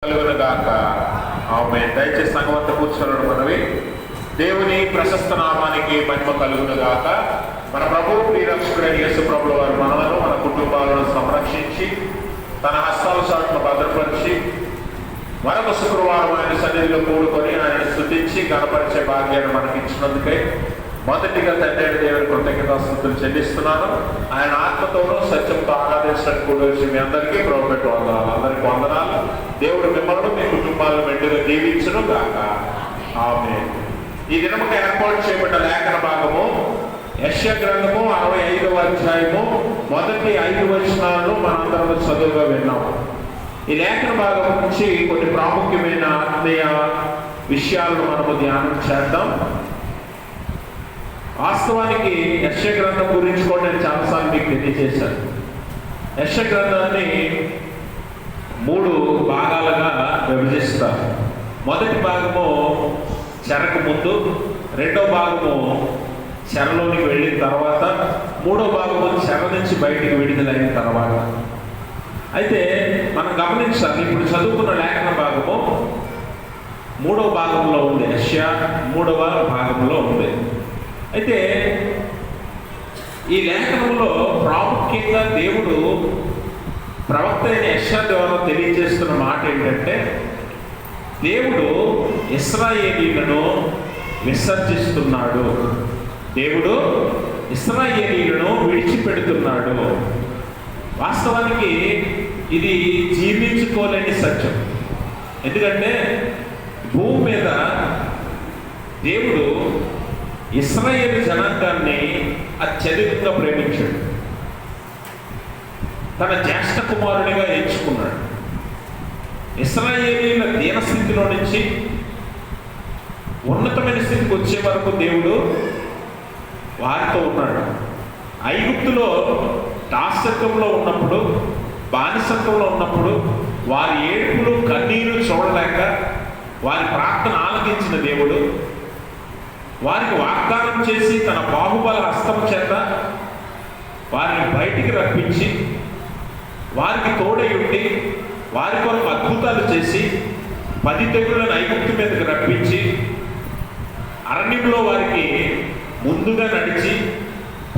కలుగునుగాక. ఆమేన్. దయచేసి సంగమంతా కూర్చోవడం మనవి. దేవుని ప్రశస్త నామానికి మహిమ కలుగునుగాక. మన ప్రభు ప్రియరక్షకుడైన యేసు ప్రభుల వారి మనలను మన కుటుంబాలను సంరక్షించి తన హస్తాల చాటును భద్రపరిచి మరొక శుక్రవారం ఆయన సన్నిధిలో కూడుకొని ఆయన స్తుతించి గణపరిచే భాగ్యాన్ని మనకి ఇచ్చినందుకై మొదటిగా తండ్రి దేవుని కృతజ్ఞతాస్తుతులు చెల్లిస్తున్నాను. ఆయన ఆత్మతోనూ సత్యంతో ఆరాధించడానికి కూడా వచ్చి మీ అందరికీ ప్రభుపెట్టు వందనాలు. అందరికీ వందనాలు. దేవుడు మిమ్మల్ని మీ కుటుంబాలను మెండుగా దీవించును గాక. ఆమేన్. ఈ దినముకు ఏర్పాటు చేయబడ్డ లేఖన భాగము యెషయా గ్రంథము 65వ అధ్యాయము మొదటి 5 వచనాలను మనందరం చదువుగా విన్నాము. ఈ లేఖన భాగం నుంచి కొన్ని ప్రాముఖ్యమైన ఆత్మీయ విషయాలను మనము ధ్యానం చేద్దాం. వాస్తవానికి యెషయా గ్రంథం గురించి కూడా నేను చాలాసార్లు మీకు తెలియజేశాను. యెషయా గ్రంథాన్ని 3 భాగాలుగా విభజిస్తారు. మొదటి భాగము చెరకు ముందు, రెండో భాగము చెరలోనికి వెళ్ళిన తర్వాత, మూడో భాగము చెర నుంచి బయటికి విడుదలైన తర్వాత. అయితే మనం గమనించాలి, ఇప్పుడు చదువుకున్న లేఖన భాగము 3వ భాగంలో ఉంది. యెషయా 3వ భాగంలో ఉంది. అయితే ఈ లేఖనంలో ప్రాముఖ్యంగా దేవుడు ప్రవక్త అయిన యెషయా ద్వారా తెలియజేస్తున్న మాట ఏంటంటే, దేవుడు ఇశ్రాయేలీయులను విసర్జిస్తున్నాడు, దేవుడు ఇశ్రాయేలీయులను విడిచిపెడుతున్నాడు. వాస్తవానికి ఇది జీర్ణించుకోలేని సత్యం. ఎందుకంటే భూమి మీద దేవుడు ఇశ్రాయేలు జనాంగాన్ని అత్యధికంగా ప్రేమించాడు. తన జ్యేష్ఠ కుమారునిగా ఎంచుకున్నాడు. ఇశ్రాయేలీయుల దీనస్థితిలో నుంచి ఉన్నతమైన స్థితికి వచ్చే వరకు దేవుడు వారితో ఉన్నాడు. ఐగుప్తులో దాస్యత్వంలో ఉన్నప్పుడు, బానిసత్వంలో ఉన్నప్పుడు వారి ఏడుపులు కన్నీరు చూడలేక వారి ప్రార్థన ఆలకించిన దేవుడు వారికి వాగ్దానం చేసి తన బాహుబల హస్తం చేత వారిని బయటికి రప్పించి వారికి తోడై ఉండి వారి కొరకు అద్భుతాలు చేసి 10 తెగుళ్లను ఐగుప్తు మీదకి రప్పించి అరణ్యంలో వారికి ముందుగా నడిచి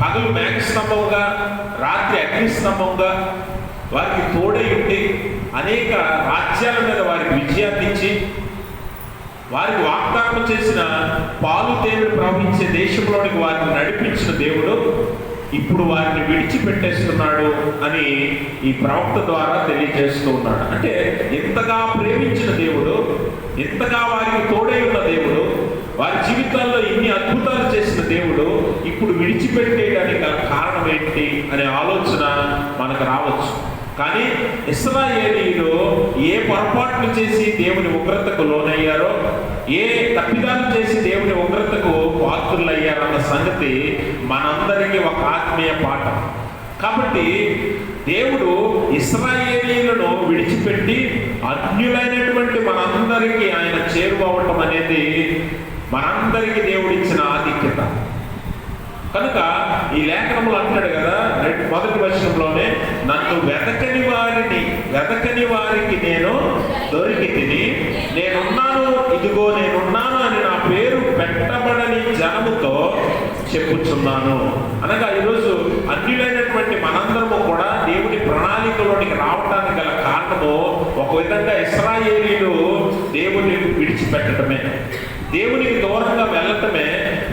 పగలు మేఘస్తంభంగా రాత్రి అగ్నిస్తంభంగా వారికి తోడై ఉండి అనేక రాజ్యాల మీద వారికి విజయాన్ని ఇచ్చి వారికి వాగ్దానం చేసిన పాలు తేనెలు ప్రవహించే దేశంలోనికి వారిని నడిపించిన దేవుడు ఇప్పుడు వారిని విడిచిపెట్టేస్తున్నాడు అని ఈ ప్రవక్త ద్వారా తెలియజేస్తూ ఉన్నాడు. అంటే ఎంతగా ప్రేమించిన దేవుడు, ఎంతగా వారికి తోడై ఉన్న దేవుడు, వారి జీవితాల్లో ఇన్ని అద్భుతాలు చేసిన దేవుడు ఇప్పుడు విడిచిపెట్టేయడానికి గల కారణం ఏంటి అనే ఆలోచన మనకు రావచ్చు. కానీ ఇశ్రాయేలీయులు ఏ పొరపాట్లు చేసి దేవుని ఉగ్రతకు లోనయ్యారో, ఏ తప్పిదాలు చేసి దేవుని ఉగ్రతకు పాత్రులయ్యారన్న సంగతి మనందరికీ ఒక ఆత్మీయ పాఠం. కాబట్టి దేవుడు ఇశ్రాయేలీయులను విడిచిపెట్టి అన్యులైనటువంటి మనందరికీ ఆయన చేరువవటం అనేది మనందరికీ దేవుడిచ్చిన ఆధిక్యత. కనుక ఈ లేఖనములు అంటాడు కదా, మొదటి వచనంలోనే, నన్ను వెతకని వారికి నేను దొరికి తిని, నేనున్నాను, ఇదిగో నేనున్నాను అని నా పేరు పెట్టబడని జనముతో చెప్పుచున్నాను. అనగా ఈరోజు అన్యులైనటువంటి మనందరము కూడా దేవుని ప్రణాళికలోనికి రావడానికి గల కారణము ఒక విధంగా ఇశ్రాయేలీయులు దేవుని విడిచిపెట్టడమే, దేవునికి దూరంగా వెళ్ళటమే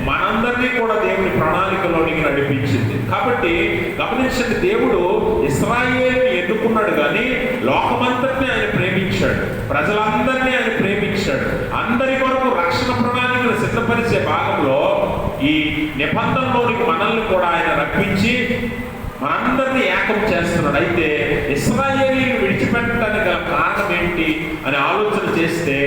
మనందరినీ కూడా దేవుని ప్రణాళికలోనికి నడిపించింది. కాబట్టి గమనించండి, దేవుడు ఇశ్రాయేలుని ఎన్నుకున్నాడు కానీ లోకమంతటిని ఆయన ప్రేమించాడు, ప్రజలందరినీ ఆయన ప్రేమించాడు. అందరి కొరకు రక్షణ ప్రణాళికలు సిద్ధపరిచే భాగంలో ఈ నిబంధనలోనికి మనల్ని కూడా ఆయన రప్పించి మనందరినీ ఏకం చేస్తున్నాడు. అయితే ఇశ్రాయేలీయుని విడిచిపెట్టడానికి గల కారణం ఏంటి అని ఆలోచన చేస్తే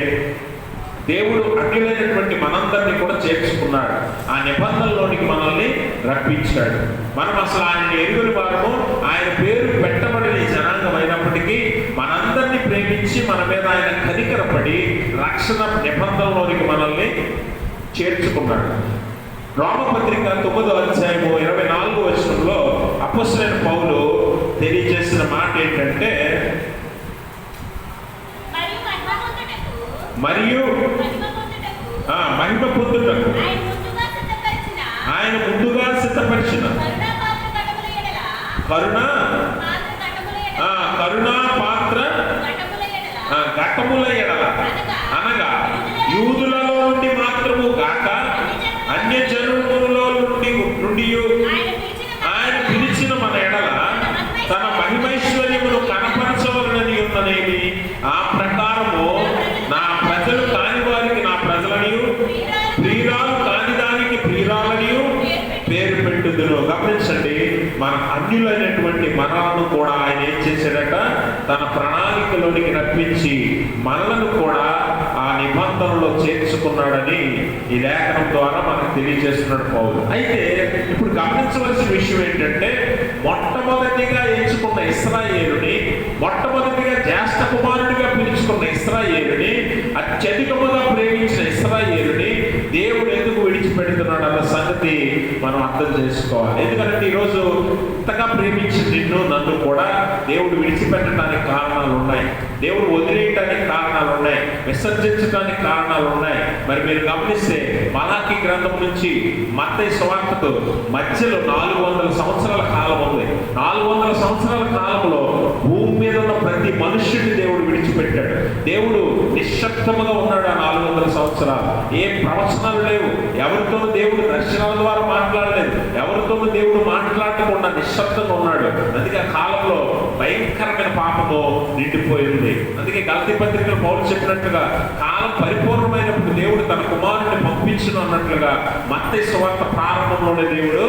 దేవుడు అన్యులైనటువంటి మనందరినీ కూడా చేర్చుకున్నాడు, ఆ నిబంధనలోనికి మనల్ని రప్పించాడు. మనం అసలు ఆయన ఎరుగని వారము, ఆయన పేరు పెట్టబడిన జనాంగం అయినప్పటికీ మనందరినీ ప్రేమించి మన మీద ఆయన కనికరపడి రక్షణ నిబంధనలోనికి మనల్ని చేర్చుకున్నాడు. రోమపత్రిక 9వ అధ్యాయము 24వ వచనంలో అపొస్తలుడైన పౌలు తెలియజేసిన మాట ఏంటంటే, మరియు మహిమ పొందుటకు ఆయన ముందుగా సిద్ధపరిచిన కరుణా పాత్ర ఘటముల ఎడల అనగా యూదులలో నుండి మాత్రము గాక అన్య జనులలో నుండి ఆయన పిలిచిన మన ఎడల తన మహిమైశ్వర్యమును కనపరచవలనని ఉన్నదేమి ఆ ప్రకారము నా ప్రజలు కాని వారికి నా ప్రజలనియు ప్రియురాలు కాని దానికి ప్రియురాలనియు పేరు పెట్టుదును. గమనించండి, మన అన్యులైనటువంటి మనలను కూడా ఆయన ఏం చేశాడట, తన ప్రణాళికలోనికి రప్పించి మనలను కూడా ఆ నిబంధనలో చేర్చుకున్నాడని ఈ లేఖనం ద్వారా మనకు తెలియజేస్తున్నాడు పౌలు. అయితే ఇప్పుడు గమనించవలసిన విషయం ఏంటంటే, మొట్టమొదటిగా ఎంచుకున్న ఇశ్రాయేలుని, మొట్టమొదటిగా జ్యేష్ఠ కుమారుడిగా పిలుచుకున్న ఇశ్రాయేలుని, అత్యధికముగా ప్రేమించిన ఇశ్రాయేలుని దేవుడు ఎందుకు విడిచిపెడుతున్నాడు అన్న సంగతి మనం అర్థం చేసుకోవాలి. ఎందుకంటే ఈరోజు ఇంతగా ప్రేమించి నిన్ను నన్ను కూడా దేవుడు విడిచిపెట్టడానికి కారణాలు ఉన్నాయి, దేవుడు వదిలేయటానికి కారణాలు ఉన్నాయి, విసర్జించడానికి కారణాలు ఉన్నాయి. మరి మీరు గమనిస్తే మలాకీ గ్రంథం నుంచి మత్తయి సువార్తకు మధ్యలో 400 సంవత్సరాల కాలం ఉంది. 400 సంవత్సరాల కాలంలో భూమి మీద ఉన్న ప్రతి మనుష్యుడిని దేవుడు విడిచిపెట్టాడు. దేవుడు నిశ్శబ్దముగా ఉన్నాడు ఆ 400 సంవత్సరాలు. ఏ ప్రవచనాలు లేవు, ఎవరితోనూ దేవుడు దర్శనాల ద్వారా మాట్లాడలేదు, ఎవరితోనూ దేవుడు మాట్లాడకుండా నిశ్శబ్దంగా ఉన్నాడు. అందుకే ఆ కాలంలో భయంకరమైన పాపము నిండిపోయింది. అందుకే గలతీ పత్రికలో పౌలు చెప్పినట్లుగా కాలం పరిపూర్ణమైనప్పుడు దేవుడు తన కుమారుడిని పంపించును అన్నట్లుగా మత్తయి సువార్త ప్రారంభంలోనే దేవుడు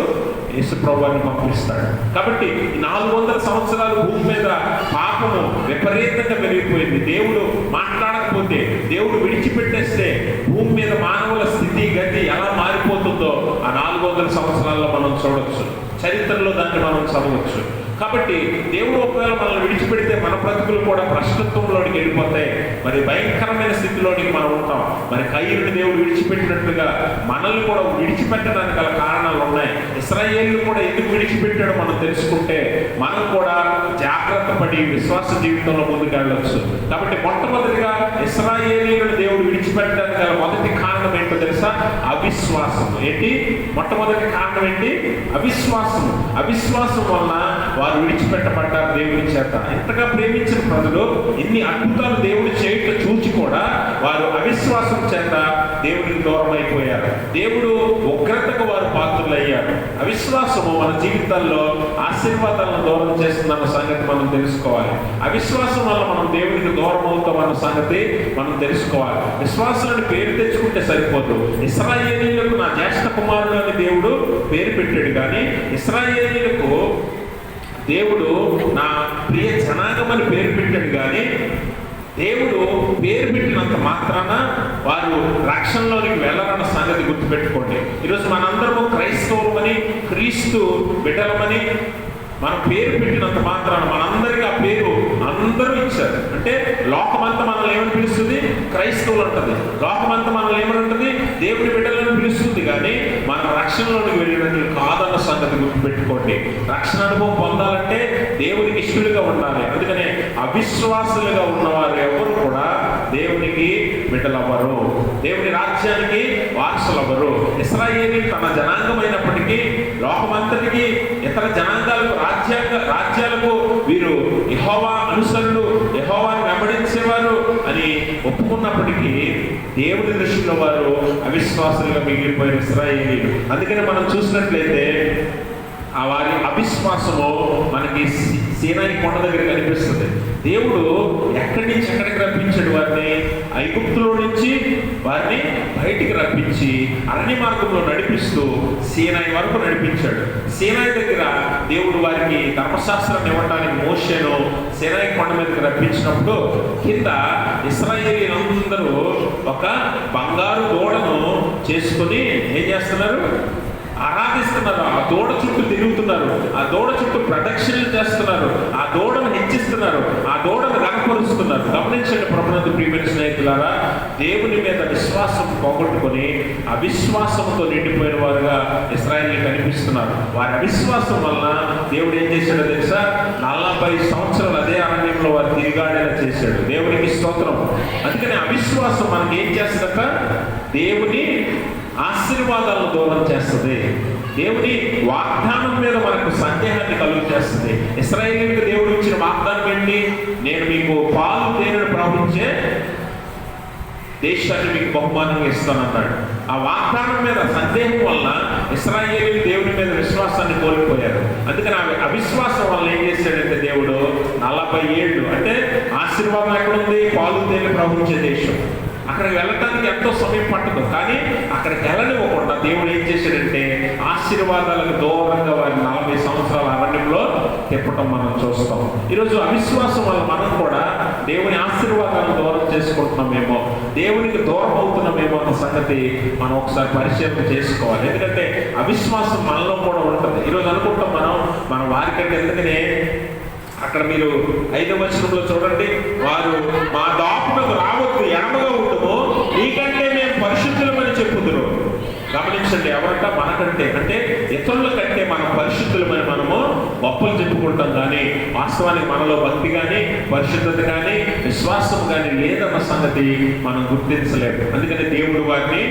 యేసు ప్రభువుని పంపిస్తాడు. కాబట్టి 400 సంవత్సరాలు భూమి మీద పాపము విపరీతంగా పెరిగిపోయింది. దేవుడు మాట్లాడకపోతే, దేవుడు విడిచిపెట్టేస్తే భూమి మీద మానవుల స్థితి గతి ఎలా మారిపోతుందో ఆ 400 సంవత్సరాల్లో మనం చూడవచ్చు, చరిత్రలో దాన్ని మనం చదవచ్చు. కాబట్టి దేవుడు ఒకవేళ మనల్ని విడిచిపెడితే మన బ్రతుకులు కూడా భ్రష్టత్వంలోనికి వెళ్ళిపోతాయి, మరి భయంకరమైన స్థితిలోనికి మనం ఉంటాం. మరి కయీనుని దేవుడు విడిచిపెట్టినట్లుగా మనల్ని కూడా విడిచిపెట్టడానికి గల కారణాలు ఉన్నాయి. ఇశ్రాయేలును కూడా ఎందుకు విడిచిపెట్టాడో మనం తెలుసుకుంటే మనం కూడా జాగ్రత్త పడి విశ్వాస జీవితంలో ముందుకు వెళ్ళవచ్చు. కాబట్టి మొట్టమొదటిగా ఇశ్రాయేలీయులను దేవుడు విడిచిపెట్టడానికి గల మొదటి కారణం ఏంటో తెలుసా? అవిశ్వాసం. ఏంటి మొట్టమొదటి కారణం ఏంటి? అవిశ్వాసం. అవిశ్వాసం వలన వారు విడిచిపెట్టబడ్డారు దేవుని చేత. ఎంతగా ప్రేమించిన ప్రజలు ఇన్ని అద్భుతాలు దేవుడు చేయటం చూచి కూడా వారు అవిశ్వాసం చేత దేవుడికి దూరం అయిపోయారు. దేవుడు ఉగ్రతకు వారు పాత్రులయ్యారు. అవిశ్వాసము మన జీవితాల్లో ఆశీర్వాదాలను దూరం చేస్తుందన్న సంగతి మనం తెలుసుకోవాలి. అవిశ్వాసం వల్ల మనం దేవుడికి దూరం అవుతామన్న సంగతి మనం తెలుసుకోవాలి. విశ్వాసాన్ని పేరు తెచ్చుకుంటే సరిపోదు. ఇశ్రాయేలీయులకు నా జ్యేష్ఠ కుమారుడు అని దేవుడు పేరు పెట్టాడు, కానీ ఇశ్రాయేలీయులకు దేవుడు నా ప్రియ జనాంగమని పేరు పెట్టాడు, కానీ దేవుడు పేరు పెట్టినంత మాత్రాన వారు రక్షణలోనికి వెళ్ళరన్న సంగతి గుర్తుపెట్టుకోండి. ఈరోజు మనందరము క్రైస్తవులమని, క్రీస్తు బిడ్డలమని మనం పేరు పెట్టినంత మాత్రాన మనందరికీ ఆ పేరు అందరూ ఇచ్చారు. అంటే లోకమంతా మనల్ని ఏమని పిలుస్తుంది? క్రైస్తవులు అంటది. లోకమంతా మనల్ని ఏమనంటుంది? దేవుడి బిడ్డలను పిలుస్తుంది. కానీ మన రక్షణలోనికి వెళ్ళినట్లు కాదన్న సంగతి గుర్తుపెట్టుకోండి. రక్షణ అనుభవం పొందాలంటే దేవునికి ఇష్టలుగా ఉండాలి. అందుకనే అవిశ్వాసులుగా ఉన్నవారు ఎవరు కూడా దేవునికి బిడ్డలవ్వరు, దేవుని రాజ్యానికి వారసులవ్వరు. ఇశ్రాయేలు తన జనాంగమైనప్పటికీ లోకమంతటికి ఇతర జనాంగాలకు రాజ్యాలకు వీరు యెహోవా అనుసరులు, యెహోవాని వెంబడించేవారు అని ఒప్పుకున్నప్పటికీ దేవుని దృష్టిలో వారు అవిశ్వాసులుగా మిగిలిపోయిన ఇశ్రాయేలీయులు. అందుకని మనం చూసినట్లయితే ఆ వారి అవిశ్వాసము మనకి సీనాయి కొండ దగ్గర కనిపిస్తుంది. దేవుడు ఎక్కడి నుంచి ఎక్కడికి రప్పించాడు వారిని? ఐగుప్తులో నుంచి వారిని బయటికి రప్పించి అరణ్య మార్గంలో నడిపిస్తూ సీనాయి వరకు నడిపించాడు. సీనాయి దగ్గర దేవుడు వారికి ధర్మశాస్త్రాన్ని ఇవ్వడానికి మోషేను సీనాయి కొండ మీదకి రప్పించినప్పుడు కింద ఇశ్రాయేలీయులందరూ ఒక బంగారు దూడను చేసుకొని ఏం చేస్తున్నారు? ఆరాధిస్తున్నారు. ఆ దూడ చుట్టూ తిరుగుతున్నారు, ఆ దూడ చుట్టూ ప్రదక్షిణలు చేస్తున్నారు, ఆ దూడను హెచ్చిస్తున్నారు, ఆ దూడను కనపరుస్తున్నారు. గమనించండి ప్రభునందు ప్రియమైన స్నేహితులారా, దేవుని మీద విశ్వాసం పోగొట్టుకొని అవిశ్వాసంతో నిండిపోయిన వారుగా ఇశ్రాయేలీయులు కనిపిస్తున్నారు. వారి అవిశ్వాసం వలన దేవుడు ఏం చేశాడో తెలుసా? 40 సంవత్సరాలు అదే అరణ్యంలో వారు తిరిగాడేలా చేశాడు. దేవునికి స్తోత్రం. అందుకే అందుకని అవిశ్వాసం మనకి ఏం చేస్తుందట? దేవుని ఆశీర్వాదాలను దూరం చేస్తుంది, దేవుని వాగ్దానం మీద మనకు సందేహాన్ని కలుగు చేస్తుంది. ఇశ్రాయేలీయులకు దేవుడు ఇచ్చిన వాగ్దానం ఏంటి? నేను మీకు పాలు తేనెను ప్రవహించే దేశాన్ని మీకు బహుమానంగా ఇస్తానన్నాడు. ఆ వాగ్దానం మీద సందేహం వల్ల ఇశ్రాయేలీయులు దేవుని మీద విశ్వాసాన్ని కోల్పోయారు. అందుకని అవిశ్వాసం వల్ల ఏం చేశాడంటే దేవుడు 40 ఏళ్ళు, అంటే ఆశీర్వాదం ఎక్కడుంది? పాలు తేనె ప్రవహించే దేశం. అక్కడికి వెళ్ళటానికి ఎంతో సమయం పట్టదు, కానీ అక్కడికి వెళ్ళనివ్వకుండా దేవుడు ఏం చేశాడంటే ఆశీర్వాదాలకు దూరంగా వారిని 40 సంవత్సరాల అరణ్యంలో తిప్పటం మనం చూస్తాం. ఈరోజు అవిశ్వాసం వల్ల మనం కూడా దేవుని ఆశీర్వాదాలను దూరం చేసుకుంటున్నామేమో, దేవునికి దూరం అవుతున్నామేమో అన్న సంగతి మనం ఒకసారి పరిశీలన చేసుకోవాలి. ఎందుకంటే అవిశ్వాసం మనలో కూడా ఉంటుంది. ఈరోజు అనుకుంటాం మనం వారికంటే, ఎందుకనే అక్కడ మీరు 5వ వచనంలో చూడండి, వారు మా దాపునకు రావద్దు, ఎడమగా ఉంటుము, నీకంటే మేము పరిశుద్ధులమని చెప్పుదురు. గమనించండి, ఎవరంట? మనకంటే, అంటే ఇతరుల కంటే మనం పరిశుద్ధులమని మనము గొప్పలు చెప్పుకుంటాం, కానీ వాస్తవానికి మనలో భక్తి కానీ పరిశుద్ధత కానీ విశ్వాసం కానీ లేదన్న సంగతి మనం గుర్తించలేము. అందుకని దేవుడు వారిని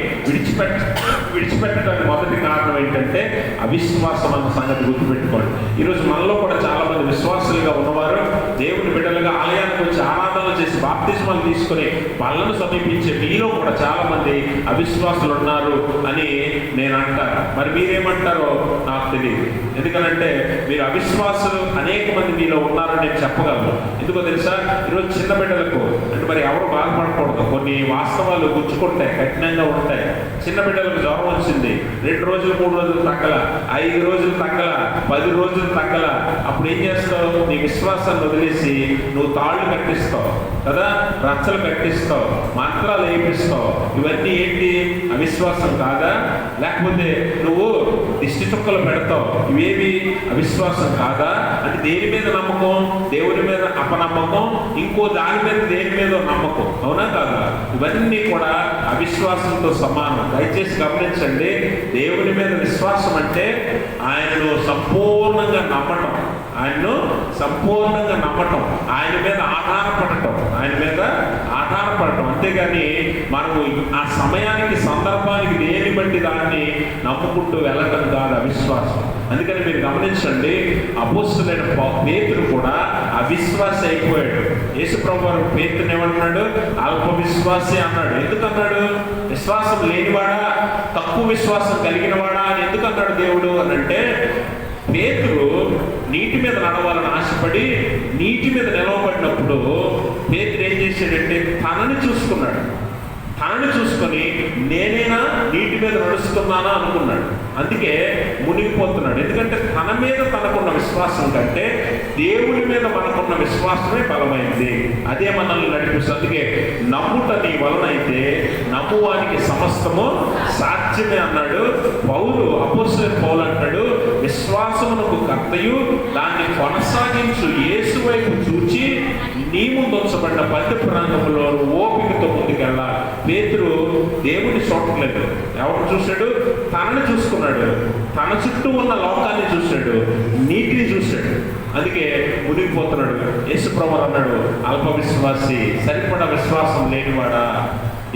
విడిచిపెట్టడానికి మొదటి కారణం ఏంటంటే అవిశ్వాసం అన్న సంగతి గుర్తుపెట్టుకోండి. ఈరోజు మనలో కూడా చాలా మంది విశ్వాసులుగా ఉన్నవారు దేవుని బిడ్డలుగా ఆలయానికి వచ్చి ఆరాధనలు చేసి బాప్తిస్మాలు తీసుకుని వాళ్ళను సమీపించే మీలో కూడా చాలా మంది అవిశ్వాసులు ఉన్నారు అని నేను అంటాను. మరి మీరేమంటారో నాకు తెలియదు. ఎందుకనంటే మీరు అవిశ్వాసులు అనేక మంది మీలో ఉన్నారని నేను చెప్పగలను. ఎందుకో తెలుసా? ఈరోజు చిన్న బిడ్డలకు అంటే మరి ఎవరు బాధపడకూడదు, కొన్ని వాస్తవాలు గుచ్చుకుంటాయి, కఠినంగా ఉంటాయి. చిన్న బిడ్డలకు జ్వరం వచ్చింది, 2 రోజులు 3 రోజులు తగ్గల, 5 రోజులు తగ్గల, 10 రోజులు తగ్గల. అప్పుడు ఏం చేస్తావు? నీ విశ్వాసాన్ని వదిలేసి నువ్వు తాళ్ళు కట్టిస్తావు కదా, రచ్చలు కట్టిస్తావు, మంత్రాలు వేయిస్తావు. ఇవన్నీ ఏంటి? అవిశ్వాసం కాదా? లేకపోతే నువ్వు దిష్టి చుక్కలు పెడతావు, ఇవేవి అవిశ్వాసం కాదా? అంటే దేని మీద నమ్మకం? దేవుని మీద అపనమ్మకం, ఇంకో దాని మీద దేని మీద నమ్మకం, అవునా కాదా? ఇవన్నీ కూడా అవిశ్వాసంతో సమానం. దయచేసి గమనించండి, దేవుని మీద విశ్వాసం అంటే ఆయనను సంపూర్ణంగా నమ్మటం, ఆయన్ను సంపూర్ణంగా నమ్మటం, ఆయన మీద ఆధారపడటం, ఆయన మీద ఆధారపడటం. అంతేగాని మనము ఆ సమయానికి సందర్భానికి దేని బట్టి దాన్ని నమ్ముకుంటూ వెళ్ళటం కాదు అవిశ్వాసం. అందుకని మీరు గమనించండి, అపోస్తలుడైన పేతురు కూడా అవిశ్వాసి అయిపోయాడు. యేసుప్రభు వారు పేతురుని ఏమన్నాడు? అల్ప విశ్వాసి అన్నాడు. ఎందుకు అన్నాడు? విశ్వాసం లేనివాడా, తక్కువ విశ్వాసం కలిగిన వాడా అని ఎందుకు అన్నాడు దేవుడు అని అంటే, పేతురు నీటి మీద నడవాలని ఆశపడి నీటి మీద నిలవబడినప్పుడు పేతురు ఏం చేశాడంటే తనని చూసుకున్నాడు. తనని చూసుకొని నేనేనా నీటి మీద నడుస్తున్నానా అనుకున్నాడు. అందుకే మునిగిపోతున్నాడు. ఎందుకంటే తన మీద తనకున్న విశ్వాసం కంటే దేవుడి మీద మనకున్న విశ్వాసమే బలమైంది. అదే మనల్ని నడిపిస్తుంది. అందుకే నమ్ముట నీ వలన అయితే నమ్మువానికి సమస్తము సాధ్యమే అన్నాడు పౌలు. అపోస్తలుడైన పౌలు అంటాడు, విశ్వాసమునకు కర్తయు దాన్ని కొనసాగించు యేసు వైపు చూచి నీ ముందు ఉంచబడిన పద్య ప్రాంతంలో ఓపికతో ముందుకెళ్ళాలి. పేతురు దేవుని చూడట్లేదు. ఎవరు చూశాడు? తనని చూసుకున్నాడు. తన చుట్టూ ఉన్న లోకాన్ని చూశాడు, నీటిని చూశాడు. అందుకే మునిగిపోతున్నాడు. యేసుప్రభువు అన్నాడు, అల్ప విశ్వాసి, సరిపడా విశ్వాసం లేనివాడా.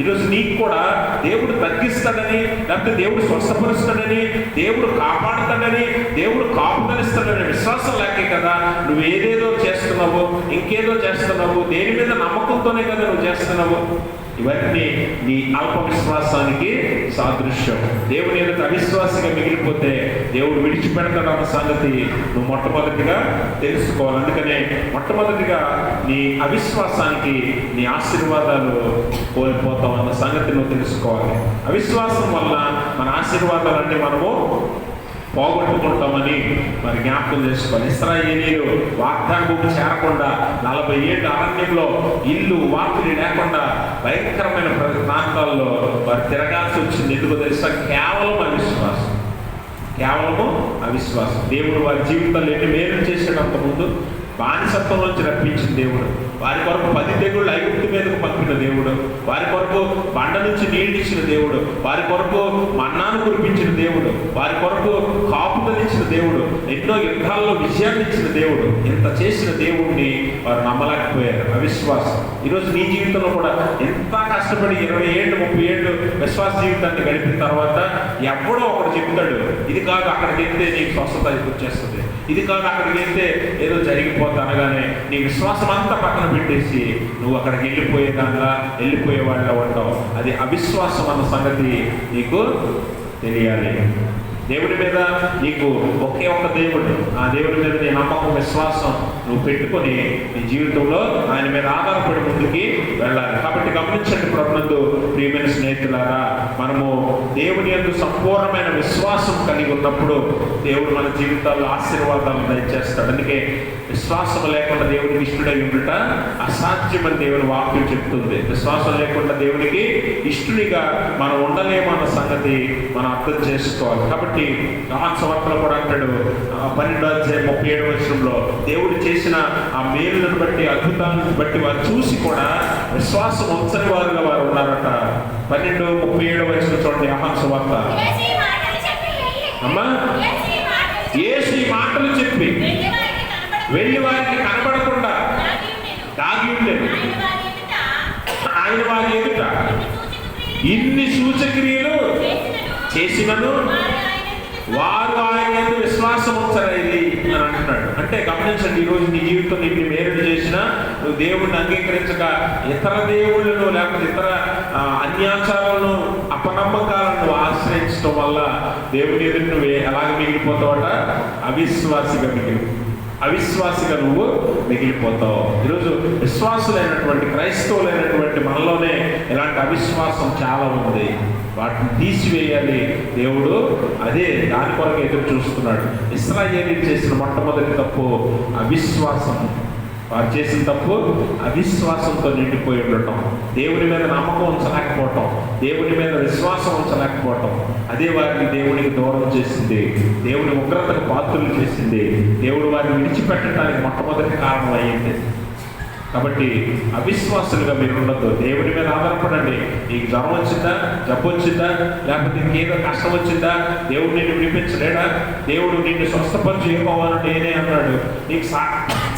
ఈరోజు నీకు కూడా దేవుడు తగ్గిస్తాడని, లేకపోతే దేవుడు స్వస్థపరుస్తాడని, దేవుడు కాపాడుతాడని, దేవుడు కాపుదలిస్తాడని విశ్వాసం లేకే కదా నువ్వు ఏదేదో చేస్తున్నావు, ఇంకేదో చేస్తున్నావు. దేని మీద నమ్మకంతోనే కదా నువ్వు చేస్తున్నావు. ఇవన్నీ నీ అల్ప విశ్వాసానికి సాదృశ్యం. దేవుని ఎదుట అవిశ్వాసంగా మిగిలిపోతే దేవుడు విడిచిపెడతాడు అన్న సంగతి నువ్వు మొట్టమొదటిగా తెలుసుకోవాలి. అందుకనే మొట్టమొదటిగా నీ అవిశ్వాసానికి నీ ఆశీర్వాదాలు కోల్పోతావు అన్న సంగతి నువ్వు తెలుసుకోవాలి. అవిశ్వాసం వల్ల మన ఆశీర్వాదాలన్నీ మనము పోగొట్టుకుంటామని మరి జ్ఞాపకం చేసుకోవాలి. ఇశ్రాయేలీయులు వాగ్దాన భూమి చేరకుండా 40 ఏళ్ళ అరణ్యంలో ఇల్లు వాకిలి లేకుండా భయంకరమైన ప్రాంతాల్లో వారు తిరగాల్సి వచ్చింది. ఎందుకు తెలుసా? కేవలం అవిశ్వాసం. కేవలము అవిశ్వాసం. దేవుడు వారి జీవితాల్లో ఎన్ని మేలు చేసాడు అంతకుముందు, బానిసత్వం నుంచి రప్పించిన దేవుడు, వారి కొరకు 10 తెగుళ్ళు ఐగుప్తు మీదకు పంపిన దేవుడు, వారి కొరకు బండ నుంచి నీళ్ళు ఇచ్చిన దేవుడు, వారి కొరకు మన్నాను కురిపించిన దేవుడు, వారి కొరకు కాపుదలిచ్చిన దేవుడు, ఎన్నో యుద్ధాల్లో విజయాన్ని ఇచ్చిన దేవుడు. ఇంత చేసిన దేవుడిని వారు నమ్మలేకపోయారు. అవిశ్వాసం. ఈరోజు నీ జీవితంలో కూడా ఎంత కష్టపడి 20 ఏళ్ళు 30 ఏళ్ళు విశ్వాస జీవితాన్ని గడిపిన తర్వాత ఎవడో ఒకడు చెప్తాడు, ఇది కాదు అక్కడికి వెళ్తే నీకు స్వస్థత వచ్చేస్తుంది, ఇది కాదు అక్కడికి వెళ్తే ఏదో జరిగిపోతా అనగానే నీ విశ్వాసం అంతా పక్కన పెట్టేసి నువ్వు అక్కడికి వెళ్ళిపోయే వాళ్ళ ఉంటావు. అది అవిశ్వాసం అన్న సంగతి నీకు తెలియాలి. దేవుడి మీద నీకు ఒకే ఒక దేవుడు, ఆ దేవుడి మీద నీ నమ్మకం విశ్వాసం నువ్వు పెట్టుకొని నీ జీవితంలో ఆయన మీద ఆధారపడి ముందుకి వెళ్ళాలి. కాబట్టి గమనించండి ప్రభునందు ప్రియమైన స్నేహితులారా, మనము దేవుని యందు సంపూర్ణమైన విశ్వాసం కలిగి ఉన్నప్పుడు దేవుడు మన జీవితాల్లో ఆశీర్వాదాలను దయచేస్తాడు. అందుకే విశ్వాసం లేకుండా దేవుడికి ఇష్టడై ఉండుట అసాధ్యమని దేవుని వాక్యం చెప్తుంది. విశ్వాసం లేకుండా దేవుడికి ఇష్టడిగా మనం ఉండలేమన్న సంగతి మనం అర్థం చేసుకోవాలి. కాబట్టి యోహాను సువార్తలో కూడా అంటాడు 12:37 దేవుడు చేసిన ఆ మేలులను బట్టి అద్భుతాలను బట్టి వారు చూసి కూడా విశ్వాసం ఉంచని వారుగా వారు ఉన్నారట. 12:37 చూడండి యోహాను సువార్త. అమ్మా, యేసు ఈ మాటలు చెప్పి వెళ్ళి వారికి కనబడకుండా దాగి ఉండేది. ఆయన వారి ఎదుట ఇన్ని సూచక్రియలు చేసినను వారు ఆయన విశ్వాసం ఉంచరైంది అని అంటున్నాడు. అంటే గమనించండి, ఈరోజు నీ జీవితం నీకు మేలు చేసినా నువ్వు దేవుడిని అంగీకరించక ఇతర దేవుళ్ళను లేకపోతే ఇతర అన్యాచారాలను అపనమ్మకాలను ఆశ్రయించడం వల్ల దేవుని ఎదురు నువ్వు ఎలాగ మిగిలిపోతావట? అవిశ్వాసిగా నువ్వు మిగిలిపోతావు. ఈరోజు విశ్వాసులైనటువంటి క్రైస్తవులైనటువంటి మనలోనే ఇలాంటి అవిశ్వాసం చాలా ఉంది. వాటిని తీసివేయాలి. దేవుడు అదే దాని కొరకు ఎదురు చూస్తున్నాడు. ఇశ్రాయేలీయులు చేసిన మొట్టమొదటి తప్పు అవిశ్వాసం. వారు చేసిన తప్పు అవిశ్వాసంతో నిండిపోయి ఉండటం, దేవుని మీద నమ్మకం ఉంచలేకపోవటం, దేవుని మీద విశ్వాసం ఉంచలేకపోవటం. అదే వారిని దేవునికి దూరం చేసింది, దేవుని ఉగ్రతకు పాత్రలు చేసింది, దేవుడు వారిని విడిచిపెట్టడానికి మొట్టమొదటి కారణం అయ్యింది. కాబట్టి అవిశ్వాసులుగా మీరు ఉండద్దు. దేవుడి మీద ఆధారపడండి. నీకు జ్వరం వచ్చిందా, జబ్బు వచ్చిందా, లేకపోతే ఇంకేదో కష్టం వచ్చిందా, దేవుడు నిన్ను విడిపించలేడా? దేవుడు నిన్ను స్వస్థపరిచి ఇవ్వాలని నేనే అన్నాడు. నీకు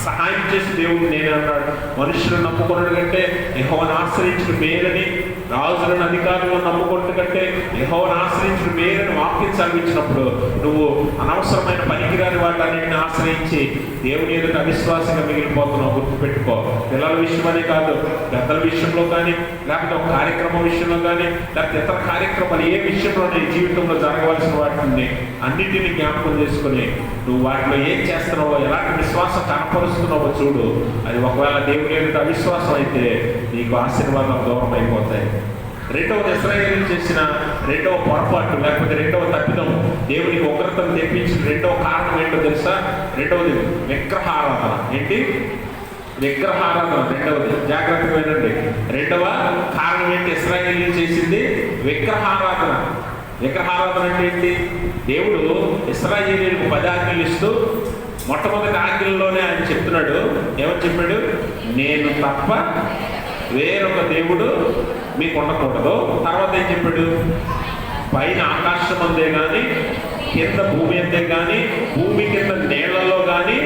సహాయం చేసి దేవుడు నేనే అన్నాడు. మనుషులను నమ్ముకున్నాడు కంటే యెహోవాను ఆశ్రయించిన మేలని, రాజులను అధికారులను నమ్ముకున్న కంటే యెహోవాను ఆశ్రయించిన మేలని వాక్యం చదివించినప్పుడు నువ్వు అనవసరమైన పనికిరాని వాటిని ఆశ్రయించి దేవుని ఎదుట అవిశ్వాసంగా మిగిలిపోతున్నావు. గుర్తుపెట్టుకో. పిల్లల విషయమనే కాదు, పెద్దల విషయంలో కానీ, లేకపోతే ఒక కార్యక్రమం విషయంలో కానీ, లేకపోతే ఇతర కార్యక్రమాలు ఏ విషయంలో నీ జీవితంలో జరగవలసిన వాటిని అన్నింటినీ జ్ఞాపకం చేసుకుని నువ్వు వాటిలో ఏం చేస్తున్నావో, ఎలాంటి విశ్వాసం కనపరుస్తున్నావో చూడు. అది ఒకవేళ దేవుని ఎదుట అవిశ్వాసం అయితే నీకు ఆశీర్వాదం దూరం అయిపోతాయి. రెండవది ఇశ్రాయేలీయులు చేసిన రెండవ పొరపాటు లేకపోతే రెండవ తప్పిదం, దేవునికి ఉగ్రతను తెప్పించిన రెండవ కారణం ఏంటో తెలుసా? రెండవది విగ్రహారాధన. ఏంటి? విగ్రహారాధన. రెండవది జాగ్రత్తగా వినండి. రెండవ కారణం ఏంటి? ఇశ్రాయేలీయులు చేసింది విగ్రహారాధన. విగ్రహారాధన అంటే ఏంటి? దేవుడు ఇశ్రాయేలీయులకు 10 ఆజ్ఞలు ఇస్తూ మొట్టమొదటి ఆజ్ఞల్లోనే ఆయన చెప్తున్నాడు. ఏమని చెప్పాడు? నేను తప్ప వేరొక దేవుడు మీకు ఉండకూడదు. తర్వాత ఏం చెప్పాడు? పైన ఆకాశం అందే కానీ, కింద భూమి అందే కానీ, భూమి కింద నీళ్లలో కానీ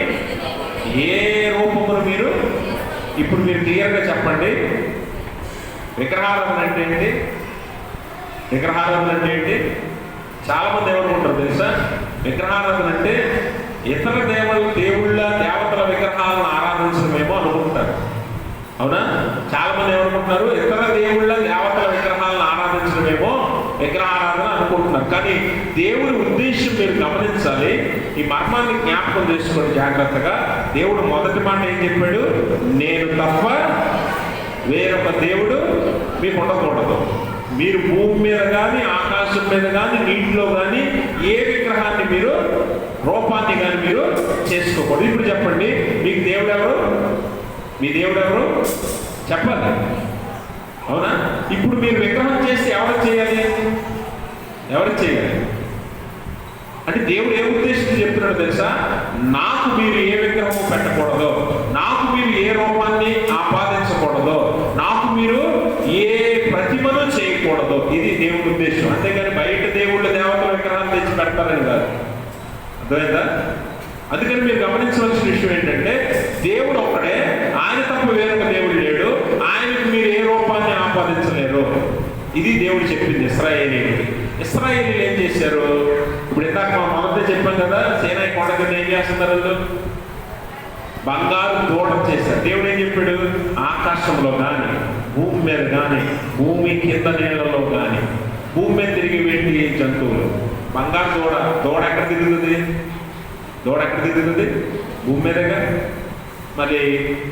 ఏ రూపమును మీరు ఇప్పుడు మీరు క్లియర్గా చెప్పండి. విగ్రహారాధన అంటే ఏంటి? విగ్రహారాధన అంటే ఏంటి? చాలామంది ఎవరు ఉంటారు తెలుసా? విగ్రహారాధన అంటే ఇతర దేవుళ్ళ దేవతల విగ్రహాలను ఆరాధించడమేమో అనుకుంటారు. అవునా? చాలామంది ఏమనుకుంటున్నారు? ఇతర దేవుళ్ళ దేవతల విగ్రహాలను ఆరాధించడమేమో విగ్రహారాధన అనుకుంటున్నారు. కానీ దేవుడి ఉద్దేశం మీరు గమనించాలి. ఈ మర్మాన్ని జ్ఞాపకం చేసుకోండి జాగ్రత్తగా. దేవుడు మొదటి మాట ఏం చెప్పాడు? నేను తప్ప వేరొక దేవుడు మీకు ఉండకూడదు. మీరు భూమి మీద కానీ, ఆకాశం మీద కానీ, నీటిలో కానీ ఏ విగ్రహాన్ని మీరు రూపాన్ని కానీ మీరు చేసుకోకూడదు. ఇప్పుడు చెప్పండి, మీకు దేవుడు ఎవరు? మీ దేవుడు ఎవరు చెప్పాలి. అవునా? ఇప్పుడు మీరు విగ్రహం చేసి ఎవరు చేయాలి? అంటే దేవుడు ఏ ఉద్దేశంతో చెప్తున్నాడో తెలుసా? నాకు మీరు ఏ విగ్రహం పెట్టకూడదు. ఏ ప్రతిమను చేయకూడదు. ఇది దేవుడి ఉద్దేశం. అంతేగాని బయట దేవుళ్ళ దేవతల విగ్రహాలు తెచ్చి పెడతారని కాదు. అర్థమైందా? అందుకని మీరు గమనించవలసిన విషయం ఏంటంటే దేవుడు ఒక్కడే, ఆయన తప్ప వేరొక దేవుడు లేడు, ఆయనకు మీరు ఏ రూపాన్ని ఆపాదించలేరు. ఇది దేవుడు చెప్పింది ఇశ్రాయేలీయులకి. ఇశ్రాయేలీయులు ఏం చేశారు? ఇప్పుడు ఇందాక మనం మొదట చెప్పాం కదా, సీనాయి కొండ కింద ఏం చేస్తున్నారు? వాళ్ళు బంగారు దూడ చేశారు. దేవుడు ఏం చెప్పాడు? ఆకాశంలో కానీ, భూమి మీద కానీ, భూమి కింద నీళ్ళలో కానీ, భూమి మీద తిరిగి వెళ్ళి జంతువులు. బంగారు దూడ ఎక్కడ తిరుగుతుంది? భూమి మీదగా. మరి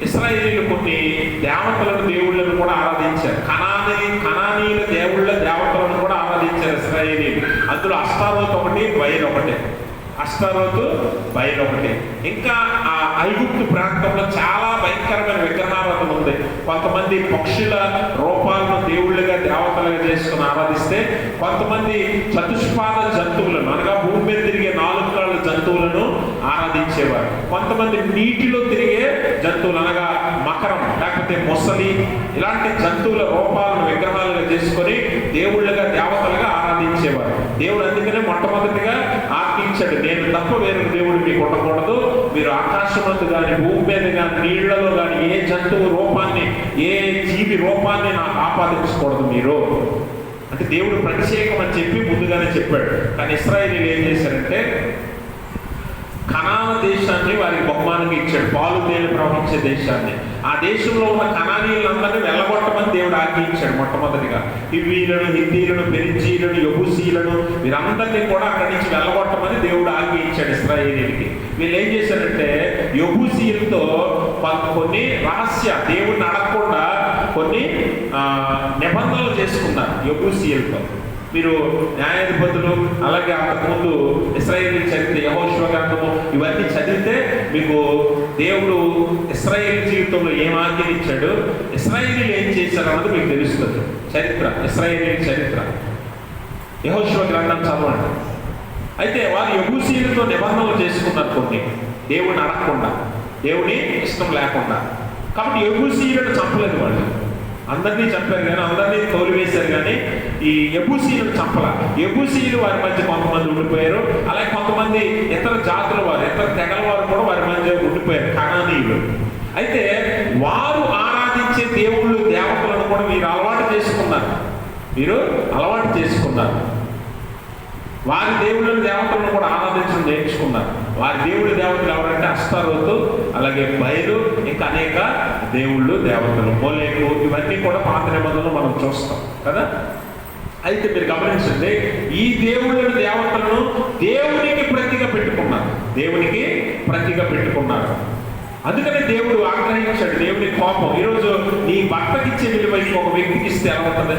ఇశ్రాయేలీయులు కొన్ని దేవతలను దేవుళ్ళను కూడా ఆరాధించారు. కనానీయుల దేవుళ్ళ దేవతలను కూడా ఆరాధించారు ఇశ్రాయేలీయులు. అందులో అష్టారోత్ ఒకటి, బయలు ఒకటి. ఇంకా ఆ ఐగుప్తు ప్రాంతంలో చాలా భయంకరమైన విగ్రహారాధన ఉంది. కొంతమంది పక్షుల రూపాలను దేవుళ్ళుగా దేవతలుగా చేసుకుని ఆరాధిస్తే, కొంతమంది చతుష్పాద జంతువులను అనగా భూమి మీద తిరిగే 4 కాళ్ళ జంతువులను ఆరాధించేవారు. కొంతమంది నీటిలో తిరిగే జంతువులు అనగా మకరం లేకపోతే మొసలి ఇలాంటి జంతువుల రూపాలను విగ్రహాలుగా చేసుకొని దేవుళ్ళగా దేవతలుగా ఆరాధించేవారు. దేవుడు అందుకనే మొట్టమొదటిగా ఆజ్ఞించాడు, నేను తప్ప వేరే దేవుడు మీకు ఉండకూడదు. మీరు ఆకాశమందు కానీ, భూమి మీద కానీ, నీళ్లలో కానీ ఏ జంతువు రూపాన్ని, ఏ జీవి రూపాన్ని నాకు ఆపాదించకూడదు మీరు. అంటే దేవుడు ప్రత్యేకం అని చెప్పి ముందుగానే చెప్పాడు. కానీ ఇశ్రాయేలీయులు ఏం చేశారంటే, కనాన దేశాన్ని వారికి బహుమానంగా ఇచ్చాడు, పాలు తేనె ప్రవహించే దేశాన్ని. ఆ దేశంలో ఉన్న కనానీయులందరినీ వెళ్ళగొట్టమని దేవుడు ఆజ్ఞించాడు. మొట్టమొదటిగా హివ్వీలను, హిత్తీలను, పెరిజీలను, యెబూసీలను వీరందరినీ కూడా అక్కడి నుంచి వెళ్ళగొట్టమని దేవుడు ఆజ్ఞించాడు ఇశ్రాయేలీయులకి. వీళ్ళు ఏం చేశారంటే, యెబూసీలతో కొన్ని రహస్య దేవుడిని అడగకుండా కొన్ని నిబంధనలు చేసుకున్నారు యెబూసీలతో. మీరు న్యాయాధిపతులు అలాగే అంతకుముందు ఇశ్రాయేలు చరిత్ర, యెహోషువ గ్రంథము ఇవన్నీ చదివితే మీకు దేవుడు ఇశ్రాయేలు జీవితంలో ఏం ఆజ్ఞనిచ్చాడు, ఇశ్రాయేలీలు ఏం చేశారు అన్నది మీకు తెలుస్తుంది. చరిత్ర, ఇశ్రాయేలు చరిత్ర, యెహోషువ గ్రంథం చదవండి. అయితే వారు యెబూసీలతో నిబంధనలు చేసుకున్నారు కొన్ని, దేవుడిని అడగకుండా, దేవుని ఇష్టం లేకుండా. కాబట్టి యెబూసీలను చంపలేదు వాళ్ళు. అందరినీ చంపారు కానీ, అందరినీ తోలివేశారు కానీ ఈ యెబూసీలను చంపల. యెబూసీలు వారి మధ్య కొంతమంది ఉండిపోయారు. అలాగే కొంతమంది ఇతర జాతుల వారు, ఇతర తెగల వారు కూడా వారి మధ్య ఉండిపోయారు, కనానీయులు. అయితే వారు ఆరాధించే దేవుళ్ళు దేవతలను కూడా మీరు అలవాటు చేసుకున్నారు. వారి దేవుళ్ళని దేవతలను కూడా ఆరాధించడం నేర్చుకున్నారు. వారి దేవుడి దేవతలు ఎవరంటే అష్టారోతు, అలాగే బయలు, ఇంకా అనేక దేవుళ్ళు దేవతలు, మోలేకు, ఇవన్నీ కూడా పాత నిబంధనలు మనం చూస్తాం కదా. అయితే మీరు గమనించండి, ఈ దేవుళ్ళని దేవతలను దేవునికి ప్రతిగా పెట్టుకున్నారు. అందుకనే దేవుడు ఆగ్రహించాడు, దేవుని కోపం. ఈరోజు నీ భర్తకి ఇచ్చే విలువ ఇంకొక వ్యక్తికి ఇస్తే ఎలా ఉంటుంది?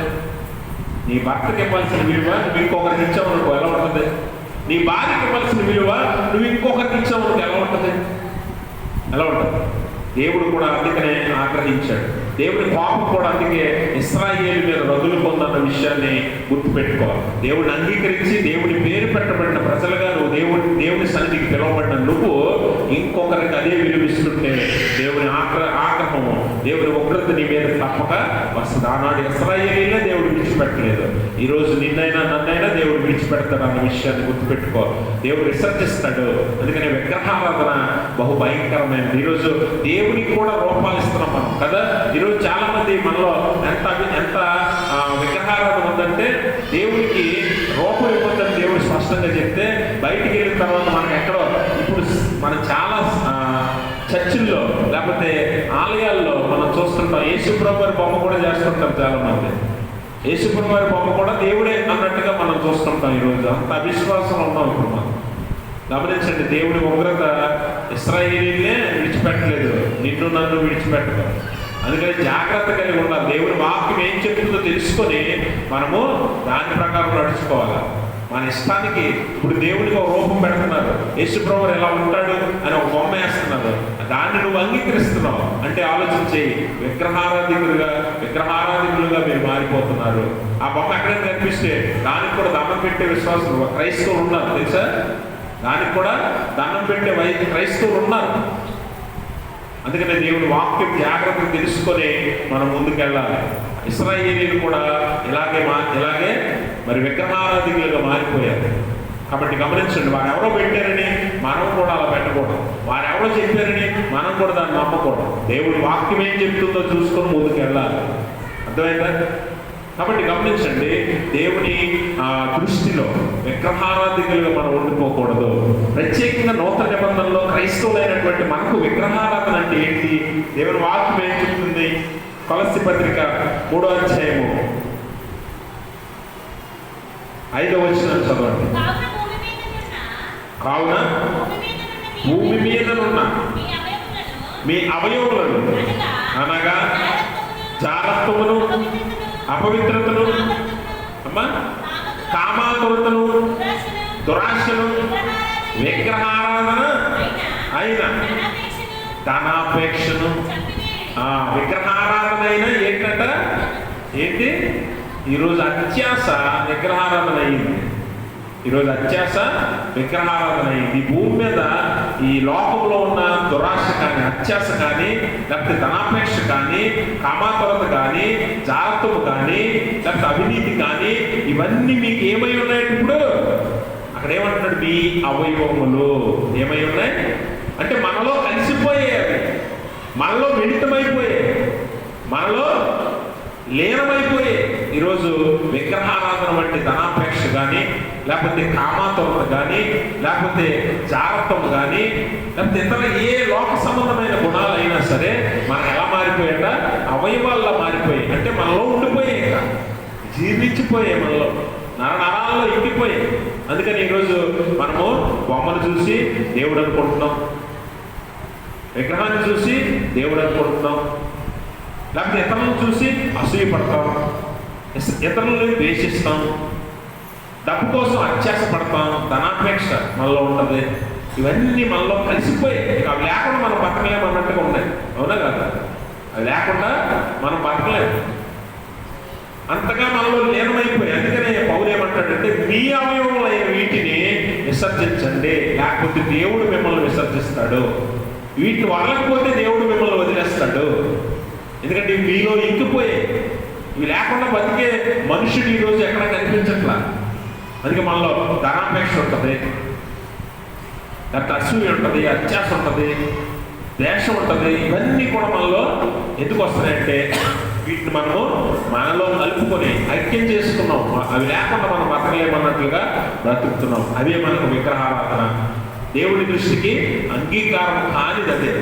నీ భర్తకి ఇవ్వాల్సిన విలువ నువ్వు ఇంకొకరికి ఇచ్చావు అనుకో ఎలా ఉంటుంది? నీ భార్యకి ఇవ్వాల్సిన విలువ నువ్వు ఇంకొకరికి ఇచ్చావు అనుకో ఎలా ఉంటుంది? దేవుడు కూడా అందుకనే ఆగ్రహించాడు. దేవుడి పాపం కూడా అందుకే ఇశ్రాయేలు మీద రగులుకుందన్న విషయాన్ని గుర్తుపెట్టుకోవాలి. దేవుడిని అంగీకరించి దేవుడి పేరు పెట్టబడిన ప్రజలుగా నువ్వు దేవుని సన్నిధికి పిలువబడిన నువ్వు ఇంకొకరికి అదే విలువిస్తుంటే దేవుని ఆగ్రహము, దేవుని ఉగ్రత నీ మీద తప్పక వస్తుంది. ఆనాడు ఇశ్రాయేలీనే దేవుడు విడిచిపెట్టలేదు. ఈరోజు నిన్నైనా నన్నైనా దేవుడు విడిచిపెడతాడు అన్న విషయాన్ని గుర్తుపెట్టుకో. దేవుడు విసర్జిస్తాడు. అందుకని విగ్రహారాధన బహు భయంకరమైనది. ఈరోజు దేవునికి కూడా రూపాలు ఇస్తున్నాం మనం కదా. ఈరోజు చాలా మంది మనలో ఎంత విగ్రహారాధన ఉందంటే, దేవుడికి రూపం ఇవ్వద్దని దేవుడు స్పష్టంగా చెప్తే, బయటికి వెళ్ళిన తర్వాత మనకి ఎక్కడో ఇప్పుడు మనం చాలా చర్చిల్లో లేకపోతే ఆలయాల్లో మనం చూస్తుంటాం, యేసుప్రభు వారి బొమ్మ కూడా చేస్తుంటాం చాలా మంది. యేసుప్రభు వారి బొమ్మ కూడా దేవుడే అన్నట్టుగా మనం చూస్తుంటాం. ఈరోజు అంత అవిశ్వాసం ఉన్నాం ఇప్పుడు మనం. గమనించండి, దేవుడి ఉగ్రత ఇశ్రాయేలీనే విడిచిపెట్టలేదు, నిన్ను నన్ను విడిచిపెట్టదు. అందుకని జాగ్రత్త కలిగి ఉండాలి. దేవుడి వాక్యం ఏం చెప్తుందో తెలుసుకొని మనము దాని ప్రకారం నడుచుకోవాలి. మన ఇష్టానికి ఇప్పుడు దేవుడికి ఒక రూపం పెడుతున్నారు, యేసుప్రభువు ఎలా ఉంటాడు అని ఒక బొమ్మ వేస్తున్నారు, దాన్ని నువ్వు అంగీకరిస్తున్నావు అంటే ఆలోచించి విగ్రహారాధికులుగా మీరు మారిపోతున్నారు. ఆ బొమ్మ ఎక్కడైనా కనిపిస్తే దానికి కూడా దండం పెట్టే విశ్వాసం క్రైస్తవులు ఉన్నారు తెలుసా. దానికి కూడా దండం పెట్టే క్రైస్తవులు ఉన్నారు. అందుకనే దేవుడి వాక్యం జాగ్రత్తగా తెలుసుకొని మనం ముందుకెళ్ళాలి. ఇశ్రాయేలీయులు కూడా ఇలాగే మరి విగ్రహారాధికులుగా మారిపోయారు. కాబట్టి గమనించండి, వారు ఎవరో పెట్టారని మనం కూడా అలా పెట్టకూడదు. వారు ఎవరో చెప్పారని మనం కూడా దాన్ని నమ్మకూడదు. దేవుడి వాక్యం ఏం చెప్తుందో చూసుకొని ముందుకు వెళ్ళాలి. అర్థమైందా? కాబట్టి గమనించండి, దేవుని దృష్టిలో విగ్రహారాధికులుగా మనం ఉండిపోకూడదు. ప్రత్యేకంగా నూతన నిబంధనలో క్రైస్తవులైనటువంటి మనకు విగ్రహారాధన అంటే ఏంటి? దేవుని వాక్యం ఏం చెప్తుంది? కొలస్సీ పత్రిక 3వ అధ్యాయము 5వ వచనం చదవండి. కావున భూమి మీదనున్న మీ అవయవులను అనగా జారత్వమును, అపవిత్రతను, కామాతురతను, దురాశను, విగ్రహారాధన అయిన ధనాపేక్షను, విగ్రహారాధన అయినా ఏంటి? ఈరోజు అత్యాస విగ్రహారాధన అయింది. ఈరోజు అత్యాస విగ్రహారాధన అయింది. ఈ భూమి మీద ఈ లోకంలో ఉన్న దురాశ కానీ, అత్యాస కానీ, లేకపోతే ధనాపేక్ష కానీ, కామాతురత కానీ, జాగ్రత్తము కానీ, లేకపోతే అవినీతి కానీ, ఇవన్నీ మీకు ఏమై ఉన్నాయి? ఇప్పుడు అక్కడ ఏమంటున్నాడు? మీ అవయవములు ఏమై ఉన్నాయి అంటే మనలో కలిసిపోయాయి, మనలో మిళితమైపోయాయి, మనలో లీనమైపోయాయి. ఈరోజు విగ్రహారాధన వంటి ధనాపేక్ష కానీ, లేకపోతే కామాతురత కానీ, లేకపోతే జాగ్రత్తం కానీ, లేకపోతే ఇతర ఏ లోక సంబంధమైన గుణాలు అయినా సరే మనకు ఎలా మారిపోయాట? అవయవాల్లో మారిపోయాయి. అంటే మనలో ఉండిపోయాయి, ఇంకా జీర్ణించిపోయాయి, మనలో నరాల్లో ఇంకిపోయాయి. అందుకని ఈరోజు మనము బొమ్మను చూసి దేవుడు అనుకుంటున్నాం, విగ్రహాన్ని చూసి దేవుడు అనుకుంటున్నాం, లేకపోతే ఇతరులను చూసి అసూయపడతాం, ఇతరులను ద్వేషిస్తాం, డబ్బు కోసం అత్యాస పడతాం, ధనాపేక్ష మనలో ఉంటుంది. ఇవన్నీ మనలో కలిసిపోయి అవి లేకుండా మనం బతకలేము అన్నట్టుగా ఉన్నాయి. అవునా కదా? అవి లేకుండా మనం బతకలేము, అంతగా మనలో లీనమైపోయి. అందుకనే పౌలు ఏమంటాడంటే మీ అవయవములైన వీటిని విసర్జించండి, లేకపోతే దేవుడు మిమ్మల్ని విసర్జిస్తాడు. వీటిని వదలకపోతే దేవుడు మిమ్మల్ని వదిలేస్తాడు. ఎందుకంటే మీలో ఇంకిపోయాయి. ఇవి లేకుండా బతికే మనుషుడు ఈరోజు ఎక్కడ కనిపించట్లా. అందుకే మనలో ధనాపేక్ష ఉంటుంది, లేకపోతే అసూయ ఉంటుంది, అత్యాస ఉంటుంది, ద్వేషం ఉంటుంది. ఇవన్నీ కూడా మనలో ఎందుకు వస్తున్నాయంటే వీటిని మనలో కలుపుకొని ఐక్యం చేసుకున్నాం. అవి లేకుండా మనం బతకలేమన్నట్లుగా బ్రతుకుతున్నాం. అవే మనకు విగ్రహారాధన. దేవుడి దృష్టికి అంగీకారం కానిది అదే.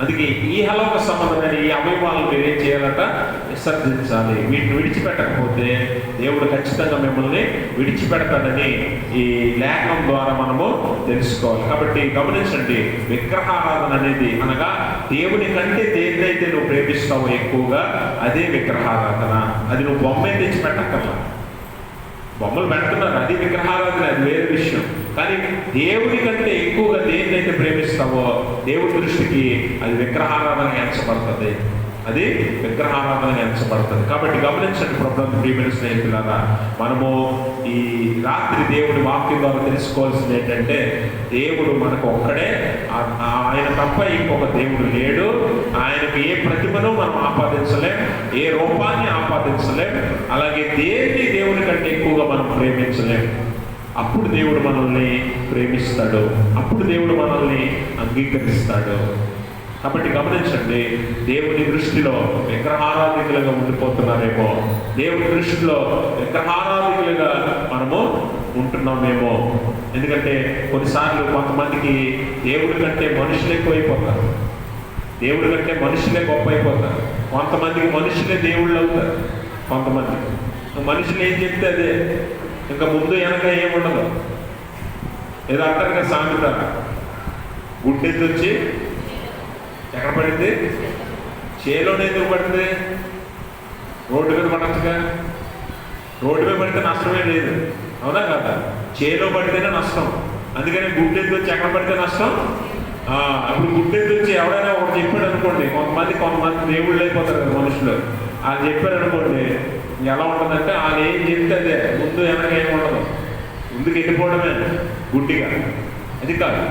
అందుకే ఈ హలోక సంబంధమైన ఈ అవయవాలను మీరేం చేయాలట? విసర్జించాలి. వీటిని విడిచిపెట్టకపోతే దేవుడు ఖచ్చితంగా మిమ్మల్ని విడిచిపెడతాడని ఈ లేఖనం ద్వారా మనము తెలుసుకోవాలి. కాబట్టి గమనించండి, విగ్రహారాధన అనేది అనగా దేవుని కంటే దేన్నైతే నువ్వు ప్రేమిస్తావో ఎక్కువగా అదే విగ్రహారాధన. అది నువ్వు బొమ్మే తెచ్చి పెట్టక్కర్లా. బొమ్మలు పెడుతున్నారు, అది విగ్రహారాధన, అది వేరే విషయం. కానీ దేవుని కంటే ఎక్కువగా దేన్నైతే ప్రేమిస్తావో దేవుడి దృష్టికి అది విగ్రహారాధన ఎంచబడుతుంది, అది విగ్రహారాధన ఎంచబడుతుంది. కాబట్టి గమనించండి ప్రియమైన స్నేహితులారా, మనము ఈ రాత్రి దేవుడి వాక్యం ద్వారా తెలుసుకోవాల్సింది ఏంటంటే దేవుడు మనకు ఒక్కడే, ఆయన తప్ప ఇంకొక దేవుడు లేడు. ఆయనకు ఏ ప్రతిభను మనం ఆపాదించలేం, ఏ రూపాన్ని ఆపాదించలేం. అలాగే దేన్ని దేవుని కంటే ఎక్కువగా మనం ప్రేమించలేం. అప్పుడు దేవుడు మనల్ని ప్రేమిస్తాడు, అప్పుడు దేవుడు మనల్ని అంగీకరిస్తాడు. కాబట్టి గమనించండి, దేవుని దృష్టిలో విగ్రహారాధికులుగా ఉండిపోతున్నారేమో, దేవుని దృష్టిలో విగ్రహారాధికులుగా మనము ఉంటున్నామేమో. ఎందుకంటే కొన్నిసార్లు కొంతమందికి దేవుడి కంటే మనుషులు ఎక్కువైపోతారు, దేవుడి కంటే మనుషులే గొప్ప అయిపోతారు. కొంతమందికి మనుషులే దేవుళ్ళు అవుతారు. కొంతమంది మనుషులు ఏం చెప్తే అదే, ఇంకా ముందు వెనక ఏముండదు. ఏదో అంటారు కదా సామెత, గుడ్డెద్దు వచ్చి ఎక్కడ పడింది? చేలోనే ఎందుకు పడింది? రోడ్డు మీద పడచ్చుగా. రోడ్డు మీద పడితే నష్టమే లేదు, అవునా కదా? చేలో పడితేనే నష్టం. అందుకని గుడ్డెద్దు వచ్చి ఎక్కడ పడితే నష్టం. అప్పుడు గుడ్డెద్దు వచ్చి ఎవరైనా ఒకటి చెప్పాడు అనుకోండి, కొంతమంది దేవుళ్ళు అయిపోతారు కదా మనుషులు. వాళ్ళు చెప్పారు అనుకోండి, ఎలా ఉంటుందంటే వాళ్ళు ఏం చెప్తే అదే, ముందు వెనక ఏమి ఉండదు, ముందుకు వెళ్ళిపోవడమే గుడ్డిగా. అది కాదు,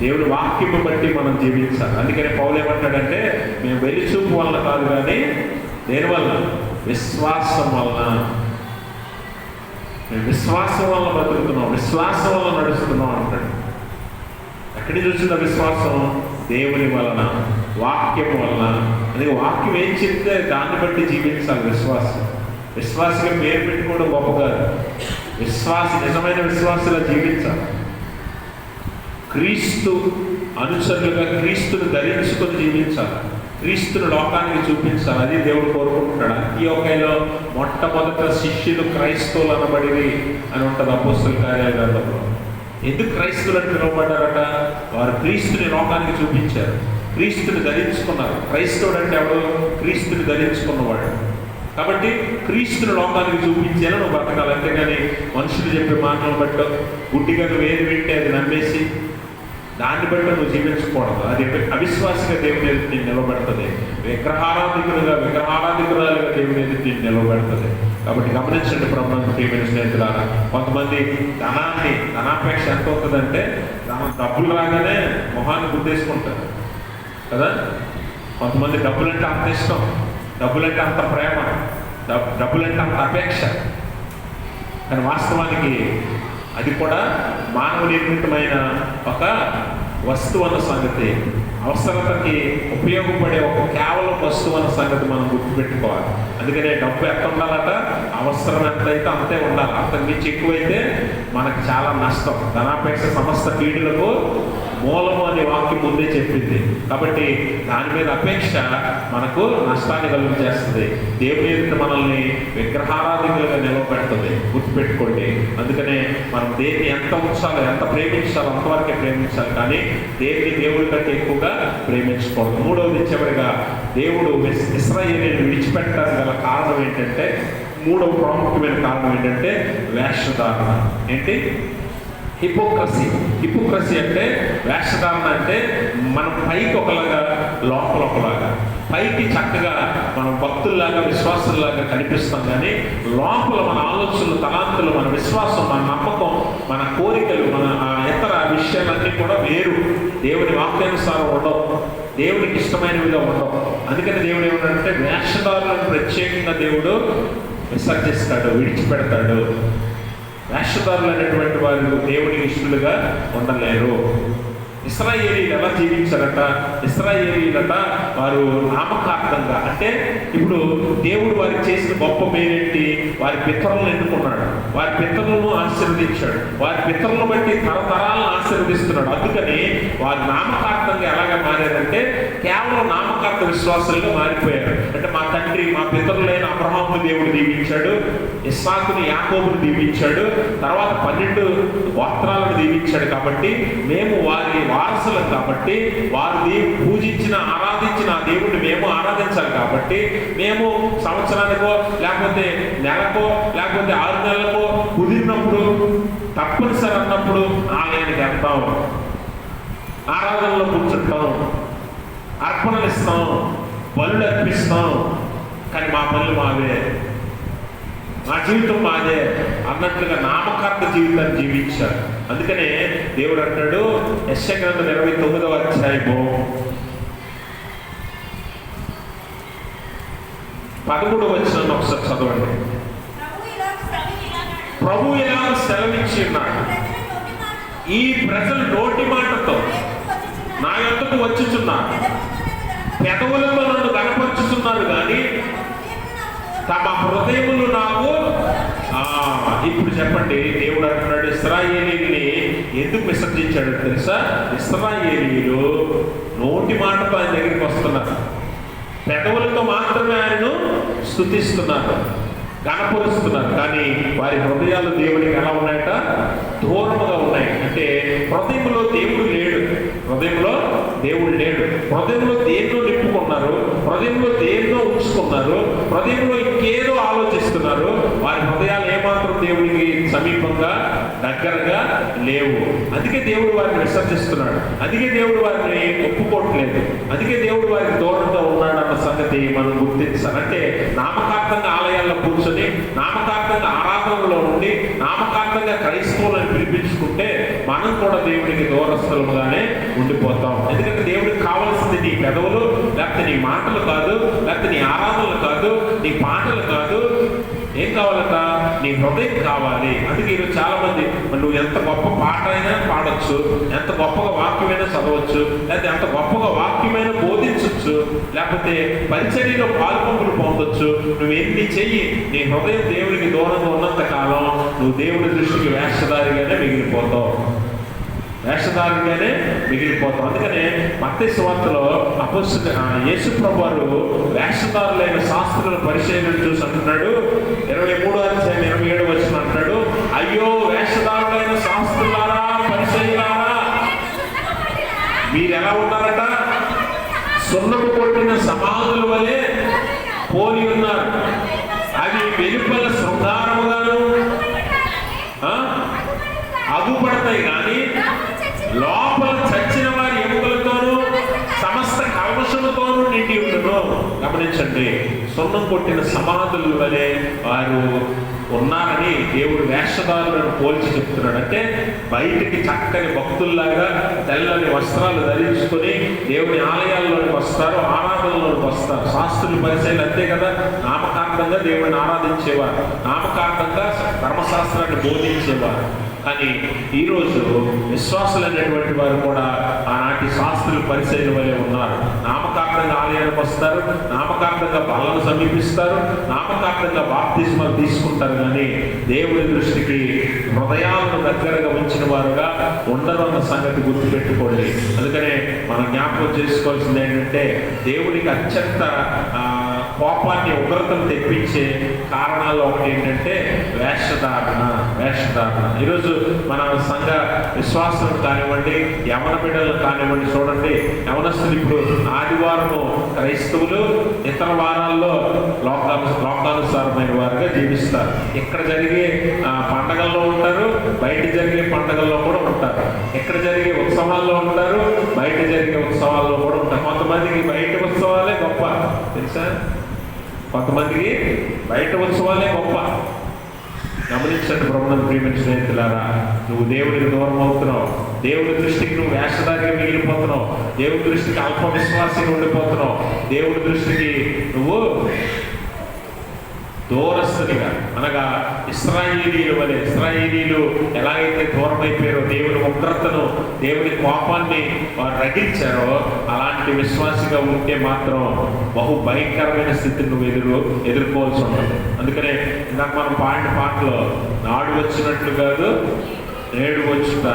దేవుడి వాక్యం బట్టి మనం జీవించాలి. అందుకని పౌలు ఏమంటాడంటే మేము వెలిచూపు వల్ల కాదు కానీ దేనివల్ల? విశ్వాసం వలన. మేము విశ్వాసం వల్ల బతుకుతున్నాం, విశ్వాసం వల్ల నడుస్తున్నాం అంటాడు. ఎక్కడి చూసిన విశ్వాసం? దేవుని వలన, వాక్యం వలన. అందుకే వాక్యం ఏం చెప్తే దాన్ని బట్టి జీవించాలి. విశ్వాసిగా పేరు పెట్టుకోవడం గొప్ప కాదు. నిజమైన విశ్వాసంగా జీవించాలి. క్రీస్తు అనుచరులుగా క్రీస్తును ధరించుకొని జీవించాలి. క్రీస్తును లోకానికి చూపించాలి. అది దేవుడు కోరుకుంటున్నాడు. అంతియోక్యలో మొట్టమొదట శిష్యులు క్రైస్తవులు అనబడివి అని ఉంటుంది అపోస్తల కార్యాల గ్రంథంలో. ఎందుకు క్రైస్తవులు అని పిలువబడ్డారట? వారు క్రీస్తుని లోకానికి చూపించారు, క్రీస్తుని ధరించుకున్నారు. క్రైస్తవుడు అంటే ఎవడు? క్రీస్తుని ధరించుకున్నవాడు. కాబట్టి క్రీస్తుని లోకానికి చూపించేలా నువ్వు బతకాలి. అంతేగాని మనుషులు చెప్పే మాటలు బట్టి గుడ్డిగా నువ్వు ఏది వింటే అది నమ్మేసి దాన్ని బట్టి నువ్వు జీవించకూడదు. అది అవిశ్వాసిగా దేవుని ఎదుటి నేను నిలబెడుతుంది. విగ్రహారాధికురాలుగా దేవుని ఎదుటి నేను నిలబెడుతుంది. కాబట్టి గమనించండి ప్రభుత్వం ప్రియమైన స్నేహితులారా, కొంతమంది ధనాపేక్ష ఎంత అవుతుందంటే డబ్బులు రాగానే మొహాన్ని గుర్తేసుకుంటారు కదా. కొంతమంది డబ్బులంటే అంత ఇష్టం, డబ్బులంటే అంత ప్రేమ, డబ్బులంటే అంత అపేక్ష. కానీ వాస్తవానికి అది కూడా మానవ నిర్మితమైన ఒక వస్తువు అన్న సంగతి, అవసరతకి ఉపయోగపడే ఒక కేవలం వస్తువు అన్న సంగతి మనం గుర్తుపెట్టుకోవాలి. అందుకనే డబ్బు ఎంత ఉండాలట? అవసరం ఎంతైతే అంతే ఉండాలి. అంతకు మించి ఎక్కువైతే మనకు చాలా నష్టం. ధనాపేక్ష సమస్త కీడులకు మూలము అనే వాక్యం ముందే చెప్పింది. కాబట్టి దాని మీద అపేక్ష మనకు నష్టాన్ని కలుగు చేస్తుంది. దేవుని ఎదుట మనల్ని విగ్రహారాధికులుగా నిలవబెడుతుంది. గుర్తుపెట్టుకోండి. అందుకనే మనం దేన్ని ఎంత ఉంచాలో, ఎంత ప్రేమించాలో అంతవరకే ప్రేమించాలి. కానీ దేవుడి కంటే ఎక్కువగా ప్రేమించకూడదు. మూడవది చివరిగా దేవుడు ఇశ్రాయేలును విడిచిపెట్టడానికి గల కారణం ఏంటంటే, మూడవ ప్రాముఖ్యమైన కారణం ఏంటంటే వేషధారణ. ఏంటి? హిపోక్రసీ అంటే వేషధారణ అంటే మనం పైకి ఒకలాగా లోపల ఒకలాగా. పైకి చక్కగా మనం భక్తుల్లాగా విశ్వాసుల్లాగా కనిపిస్తాం, కానీ లోపల మన ఆలోచనలు, తలాంతులు, మన విశ్వాసం, మన నమ్మకం, మన కోరికలు, మన ఇతర విషయాలన్నీ కూడా వేరు. దేవుని వాక్యానుసారం ఉండవు, దేవునికి ఇష్టమైనవిగా ఉండవు. అందుకని దేవుడు ఏమన్నాడంటే వేషధారులను ప్రత్యేకంగా దేవుడు విసర్జిస్తాడు, విడిచిపెడతాడు. వేషధారులు అనేటువంటి వారు దేవునికి ఇష్టలుగా ఉండలేరు. ఇశ్రాయేలీలు ఎలా జీవించారట? ఇశ్రాయేలీలట వారు నామకార్థంగా, అంటే ఇప్పుడు దేవుడు వారికి చేసిన గొప్ప పేరేంటి? వారి పితరులను ఎన్నుకున్నాడు, వారి పితరులను ఆశీర్వదించాడు, వారి పితరులను బట్టి తరతరాలను ఆశీర్వదిస్తున్నాడు. అందుకని వారు నామకార్థంగా ఎలాగా మారారంటే కేవలం నామకార్థ విశ్వాసాలుగా మారిపోయారు. అంటే మా తండ్రి, మా పితరులైన అబ్రహామును దేవుడు దీవించాడు, ఇస్సాకుని, యాకోబును దీవించాడు, తర్వాత 12 గోత్రాలను దీవించాడు. కాబట్టి మేము వారి వారసులం. కాబట్టి వారు పూజించిన, ఆరాధించిన ఆ దేవుడిని మేము ఆరాధించాలి. కాబట్టి మేము సంవత్సరానికో లేకపోతే నెలకో లేకపోతే 6 నెలలకో కుదిరినప్పుడు, తప్పనిసరి అన్నప్పుడు ఆలయానికి వెళ్తాం, ఆరాధనలో కూర్చుంటాం, అర్పణలు ఇస్తాం, బలులు అర్పిస్తాం. కానీ మా పనులు మావే, మా జీవితం మాదే అన్నట్లుగా నామకార్థ జీవితాన్ని జీవించారు. అందుకనే దేవుడు అంటాడు యెషయా గ్రంథం 29వ అధ్యాయము 13వ వచనం ఒకసారి చదవండి. ప్రభు ఇలా సెలవిచ్చి ఉన్నాడు, ఈ ప్రజలు నోటి మాటతో నా యొద్దకు వచ్చుచున్నారు, పెదవులతో నన్ను కనపరుచుతున్నారు, కానీ తమ హృదయములు నాకు. ఇప్పుడు చెప్పండి, దేవుడు అంటున్నాడు ఇశ్రాయేలీని ఎందుకు విసర్జించాడు తెలుసా? ఇశ్రాయేలీలు నోటి మాటతో ఆయన దగ్గరికి వస్తున్నారు, పెదవులతో మాత్రమే ఆయనను స్తుతిస్తున్నారు, కనపరుస్తున్నారు, కానీ వారి హృదయాలు దేవుడికి ఎలా ఉన్నాయట? దూరముగా ఉన్నాయి. అంటే హృదయంలో దేవుడు లేడు, హృదయంలో దేవుడు లేడు. హృదయంలో దేన్నో నింపుకున్నారు, హృదయంలో దేన్నో ఉంచుకున్నారు, హృదయంలో ఇంకేదో ఆలోచిస్తున్నారు. వారి హృదయాలు ఏమాత్రం దేవుడికి సమీపంగా, దగ్గరగా లేవు. అందుకే దేవుడు వారిని విసర్జిస్తున్నాడు, అందుకే దేవుడు వారిని ఒప్పుకోవట్లేదు, అందుకే దేవుడు వారికి దూరంగా ఉన్నాడు అన్న సంగతి మనం గుర్తించాలి. అంటే నామకార్థంగా ఆలయాల్లో కూర్చొని, నామకార్థంగా ఆరాధనలో ఉండి, నామకార్థంగా క్రైస్తవులను పిలిపించుకుంటే మనం కూడా దేవుడికి దూరస్థులుగానే ఉండిపోతాం. ఎందుకంటే దేవుడికి కావాల్సింది నీ పెదవులు, లేకపోతే నీ మాటలు కాదు, లేకపోతే నీ ఆరాధనలు కాదు, నీ పాటలు కాదు. ఏం కావాలట? నీ హృదయం కావాలి. అందుకే ఈరోజు చాలా మంది నువ్వు ఎంత గొప్ప పాట అయినా పాడొచ్చు, ఎంత గొప్పగా వాక్యమైనా చదవచ్చు, లేకపోతే ఎంత గొప్పగా వాక్యమైనా బోధించవచ్చు, లేకపోతే పరిచర్యలో పాల్పొంపులు పొందొచ్చు. నువ్వు ఎన్ని చెయ్యి, నీ హృదయం దేవుడికి దూరంగా ఉన్నంత కాలం నువ్వు దేవుడి దృష్టికి వేషధారిగానే మిగిలిపోతావు, వేషధారిగానే మిగిలిపోతాం. అందుకనే మత్తయి సువార్తలో యేసు ప్రభువు వారు వేషధారులైన శాస్త్రుల పరిశీలన చూసి అంటున్నాడు, 23వ అధ్యాయం 27వ వచనం అంటున్నాడు, అయ్యో వేషధారులైన శాస్త్రులారా, పరిశీలారా, మీరు ఎలా ఉన్నారట? సున్నము కొట్టిన సమాధుల వలె పోలి ఉన్నారు. అవి వెలుపల శృంగారముగాను అగుపడతాయి, కానీ లోపల చచ్చిన వారి ఎముకలతోనూ సమస్త కల్మషముతోనూ నిండి ఉండును. గమనించండి, సున్నం కొట్టిన సమాధుల వలె వారు ఉన్నారని దేవుడు వేషధారులను పోల్చి చెప్తున్నాడు. అంటే బయటికి చక్కని భక్తుల్లాగా తెల్లని వస్త్రాలు ధరించుకొని దేవుని ఆలయాల్లోకి వస్తారు, ఆరాధనలోకి వస్తారు. శాస్త్రులు పరిచయాలు అంతే కదా, నామకార్థంగా దేవుడిని ఆరాధించేవారు, నామకార్థంగా ధర్మశాస్త్రాన్ని బోధించేవారు. కానీ ఈరోజు విశ్వాసులైనటువంటి వారు కూడా ఆనాటి శాస్త్రులు పరిచయం వలె ఉన్నారు. నామకార్థంగా ఆలయానికి వస్తారు, నామకార్థంగా బలను సమీపిస్తారు, నామకార్థంగా బాప్తిస్మాలు తీసుకుంటారు, కానీ దేవుడి దృష్టికి హృదయాలను దగ్గరగా ఉంచిన వారుగా ఉండరు అన్న సంగతి గుర్తుపెట్టుకోండి. అందుకనే మనం జ్ఞాపకం చేసుకోవాల్సింది ఏంటంటే, దేవుడికి అత్యంత కోపాన్ని, ఉగ్రతను తెప్పించే కారణాలు ఒకటి ఏంటంటే వేషధారణ. ఈరోజు మన సంఘ విశ్వాసం కానివ్వండి, యవన బిడ్డలు కానివ్వండి, చూడండి, యవనస్తులు ఇప్పుడు ఆదివారము క్రైస్తవులు, ఇతర వారాల్లో లోకానుసారమైన వారుగా జీవిస్తారు. ఇక్కడ జరిగే పండగల్లో ఉంటారు, బయట జరిగే పండగల్లో కూడా ఉంటారు. ఇక్కడ జరిగే ఉత్సవాల్లో ఉంటారు, బయట జరిగే ఉత్సవాల్లో కూడా ఉంటారు. కొంతమందికి బయట ఉత్సవాలే గొప్ప, తెలుసా? కొంతమందికి బయట ఉత్సవాలే గొప్ప. గమనించండి ప్రభువునందు ప్రియమైన స్నేహితులారా, నువ్వు దేవుడికి దూరం అవుతున్నావు, దేవుడి దృష్టికి నువ్వు వేషధారిగా మిగిలిపోతున్నావు, దేవుడి దృష్టికి అల్ప విశ్వాసంగా ఉండిపోతున్నావు, దేవుడి దృష్టికి నువ్వు దూరస్తునిగా, అనగా ఇశ్రాయేలీలు ఎలాగైతే దూరమైపోయారో, దేవుని ఉగ్రతను, దేవుని కోపాన్ని వారు రగిల్చారో, అలాంటి విశ్వాసిగా ఉంటే మాత్రం బహు భయంకరమైన స్థితిని నువ్వు ఎదుర్కోవాల్సి ఉంటుంది. అందుకనే ఇందాక మనం పాడిన పాటలో, నాడు వచ్చినట్లు కాదు నేడు వచ్చుట,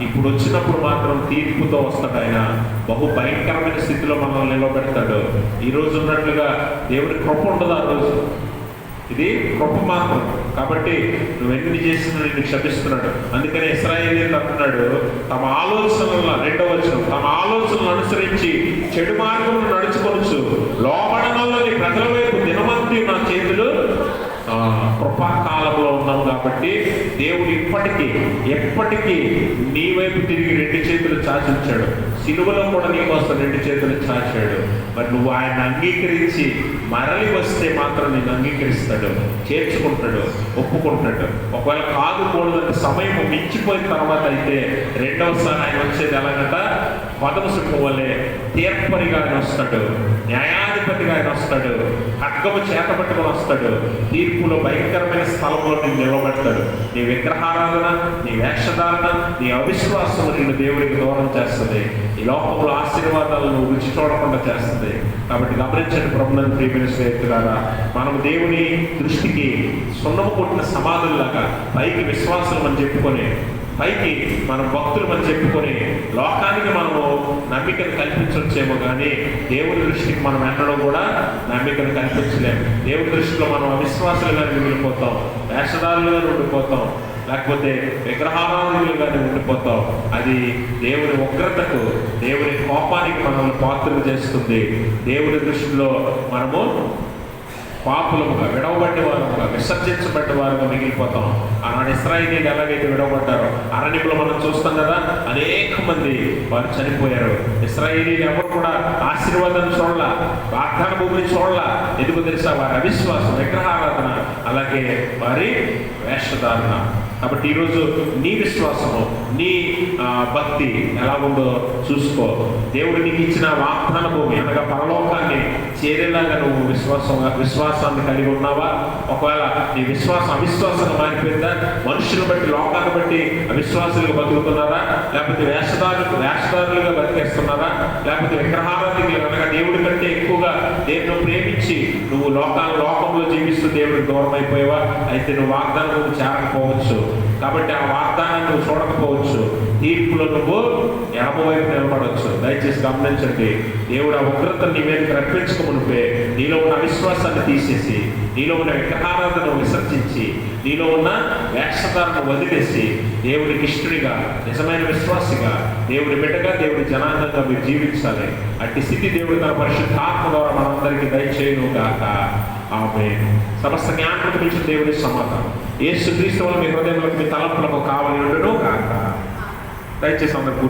ఇప్పుడు వచ్చినప్పుడు మాత్రం తీర్పుతో వస్తాడు ఆయన. బహు భయంకరమైన స్థితిలో మనల్ని నిలబెడతాడు. ఈరోజు ఉన్నట్లుగా దేవుని కృప ఉండదు ఆ రోజు. ఇది కృప మాత్రం. కాబట్టి నువ్వెన్ని చేసినా నిన్ను క్షమిస్తున్నాడు. అందుకనే ఇశ్రాయేలీయులు అంటున్నాడు, తమ ఆలోచనల 2వ వచనం, తమ ఆలోచనలు అనుసరించి చెడు మార్గమును నడుచుకొనొచ్చు, లోబడనల్లోని ప్రజల వైపు దినమంతి నా చేతులు. కృపాకాలంలో ఉన్నాం కాబట్టి దేవుడు ఎప్పటికీ నీ వైపు తిరిగి 2 చేతులు చాచించాడు. సిలువలో కూడా నీ కోసం 2 చేతులు చాచాడు. మరి నువ్వు ఆయన అంగీకరించి మరలి వస్తే మాత్రం నేను అంగీకరిస్తాడు, చేర్చుకుంటాడు, ఒప్పుకుంటాడు. ఒకవేళ కాదుకూడదంటే సమయం మించిపోయిన తర్వాత అయితే రెండవసారి ఆయన వచ్చేది ఎలాగంట, పదము సింహం వల్లే తీర్పరిగా ఆయన వస్తాడు, న్యాయాధిపతిగా ఆయన వస్తాడు, ఖడ్గము చేతబట్టుకొని వస్తాడు, తీర్పులో భయంకరమైన స్థలంలో నేను నిలబెడతాడు. నీ విగ్రహారాధన, నీ వేషధారణ, నీ అవిశ్వాసం నిన్ను దేవుడికి దూరం చేస్తుంది. ఈ లోకంలో ఆశీర్వాదాలను రుచి చూడకుండా చేస్తుంది. కాబట్టి గమనించండి ప్రభువునందు ప్రియమైన స్నేహితులారా, మనం దేవుని దృష్టికి సున్నము కొట్టిన సమాధుల్లాగా పైకి విశ్వాసం అని చెప్పుకొని, పైకి మనం భక్తులు అని చెప్పుకొని లోకానికి మనము నమ్మికను కల్పించవచ్చేమో, కానీ దేవుని దృష్టికి మనం ఎన్నడూ కూడా నమ్మికను కల్పించలేము. దేవుని దృష్టిలో మనం అవిశ్వాసాలుగానే మిగిలిపోతాం, వేషధారులుగానే ఉండిపోతాం, లేకపోతే విగ్రహారాధనలుగానే ఉండిపోతాం. అది దేవుని ఉగ్రతకు, దేవుని కోపానికి మనల్ని పాత్రలు చేస్తుంది. దేవుని దృష్టిలో మనము పాపులముగా, విడవబడ్డ వారుగా, విసర్జించబడ్డ వారుగా మిగిలిపోతాం. ఆనాడు ఇశ్రాయేలీయులు ఎలాగైతే విడవబడ్డారో, అరణ్యంలో మనం చూస్తాం కదా, అనేక మంది వారు చనిపోయారు. ఇశ్రాయేలీయులు ఎవరు కూడా ఆశీర్వాదాన్ని చూడాల, వాగ్దాన భూమిని చూడాల. ఎందుకు తెలుసా? వారి అవిశ్వాసం, విగ్రహారాధన, అలాగే వారి వేషధారణ. కాబట్టి ఈరోజు నీ విశ్వాసము, నీ భక్తి ఎలా ఉందో చూసుకో. దేవుడు నీకు ఇచ్చిన వాగ్దాన భూమి అనగా పరలోకాన్ని చేరేలాగా నువ్వు విశ్వాసాన్ని కలిగి ఉన్నావా? ఒకవేళ నీ విశ్వాసం అవిశ్వాసంగా మారిపోయిందా? మనుషులను బట్టి, లోకాన్ని బట్టి అవిశ్వాసులుగా బతుకుతున్నారా? లేకపోతే వేషధారులుగా బతికేస్తున్నారా? లేకపోతే విగ్రహారాధికులు అనగా దేవుడి కంటే ఎక్కువగా దేవుని ప్రేమించి నువ్వు లోకంలో జీవిస్తూ దేవుడికి దూరం అయిపోయావా? అయితే నువ్వు వాగ్దానం నువ్వు చేరకపోవచ్చు. కాబట్టి ఆ వాగ్దానాన్ని నువ్వు చూడకపోవచ్చు. తీర్పులో నువ్వు ఎడమవైపు నిలబడవచ్చు. దయచేసి గమనించండి. దేవుడు ఆ ఉగ్రతను నీ మీద రప్పించుకోమునిపే నీలో ఉన్న అవిశ్వాసాన్ని తీసేసి, నీలో ఉన్న విగ్రహారాధనను విసర్జించి, నీలో ఉన్న వేషధారను వదిలేసి దేవుడికి ఇష్టడిగా, నిజమైన విశ్వాసిగా, దేవుడి బిడ్డగా, దేవుడి జనాంగంగా మీరు జీవించాలి. అట్టి స్థితి దేవుడు తన పరిశుద్ధాత్మ ద్వారా మనందరికీ దయచేయును గాక. ఆమేన్. సమస్త జ్ఞానానికి మించిన దేవుడి సమాధానం యేసుక్రీస్తు వల్ల మీ హృదయంలో, మీ తలంపులకు కావలి ఉండును గాక. దయచేసి అందరూ